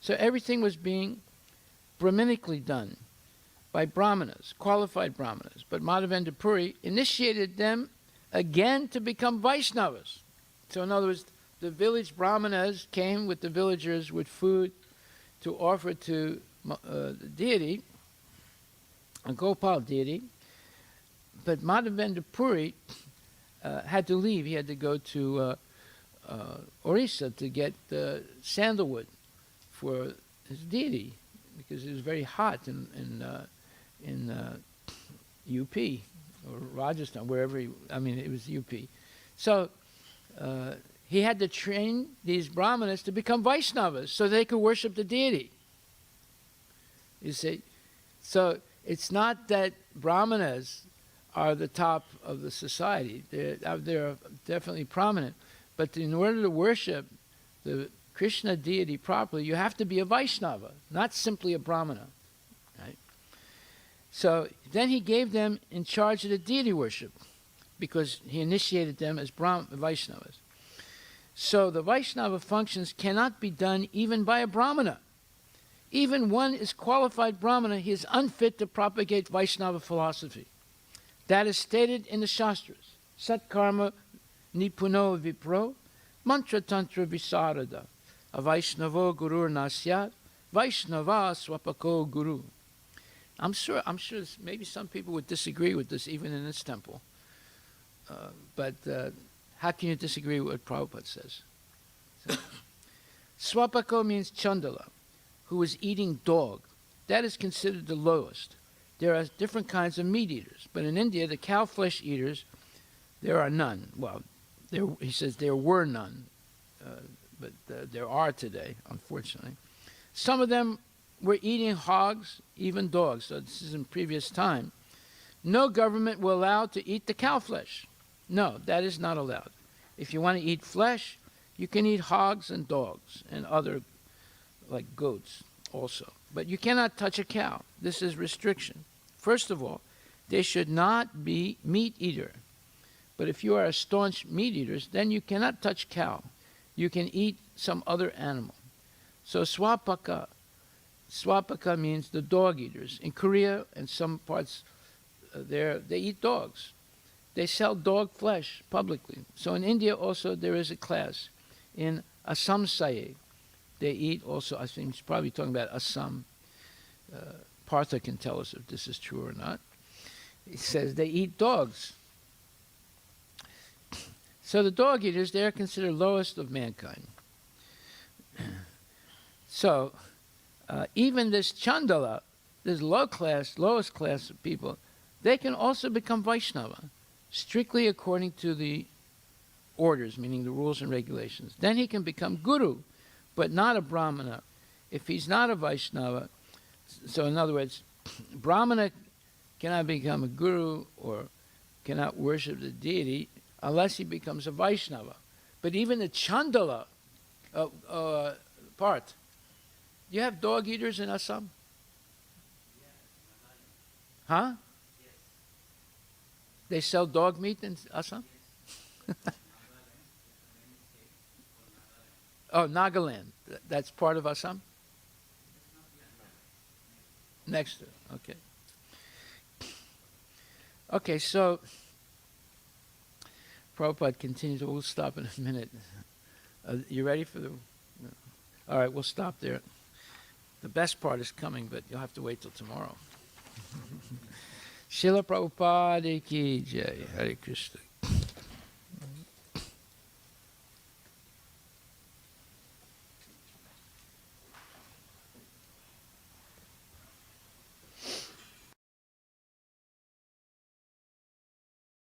So everything was being Brahminically done by Brahmanas, qualified Brahmanas. But Madhavendra Puri initiated them again to become Vaishnavas. So in other words, the village Brahmanas came with the villagers with food to offer to the deity, a Gopal deity. But Madhavendra Puri had to leave. He had to go to Orissa to get sandalwood for his deity, because it was very hot in UP or Rajasthan, wherever it was UP. So he had to train these Brahmanas to become Vaishnavas so they could worship the deity. You see? So it's not that Brahmanas are the top of the society. They're definitely prominent. But in order to worship the Krishna deity properly, you have to be a Vaishnava, not simply a Brahmana. Right? So then he gave them in charge of the deity worship, because he initiated them as Vaishnavas. So the Vaishnava functions cannot be done even by a Brahmana. Even one is qualified Brahmana, he is unfit to propagate Vaishnava philosophy. That is stated in the Shastras. Satkarma nipuno vipro, mantra tantra visarada, a Vaishnavo gurur nasyat, Vaishnava swapako guru. I'm sure maybe some people would disagree with this even in this temple. But how can you disagree with what Prabhupada says? So, swapako means Chandala, who is eating dog. That is considered the lowest. There are different kinds of meat eaters, but in India, the cow flesh eaters, there are none. Well, he says there were none, but there are today, unfortunately. Some of them were eating hogs, even dogs. So this is in previous time. No government will allow to eat the cow flesh. No, that is not allowed. If you want to eat flesh, you can eat hogs and dogs and other, like goats also. But you cannot touch a cow. This is restriction. First of all, they should not be meat eater. But if you are a staunch meat eater, then you cannot touch cow. You can eat some other animal. So swapaka. Swapaka means the dog eaters. In Korea and some parts there, they eat dogs. They sell dog flesh publicly. So in India also there is a class in Asamsaye. They eat also, I think he's probably talking about Assam. Partha can tell us if this is true or not. He says they eat dogs. So the dog eaters, they are considered lowest of mankind. So even this Chandala, this lowest class of people, they can also become Vaishnava, strictly according to the orders, meaning the rules and regulations. Then he can become Guru, but not a Brahmana. If he's not a Vaishnava, so in other words, Brahmana cannot become a Guru or cannot worship the deity unless he becomes a Vaishnava. But even the Chandala part, you have dog eaters in Assam? Huh? They sell dog meat in Assam? Oh, Nagaland. That's part of Assam? Next to it. Okay. Okay, so Prabhupada continues. We'll stop in a minute. You ready for the... No. All right, we'll stop there. The best part is coming, but you'll have to wait till tomorrow. Srila Prabhupada ki jai. Hare Krishna.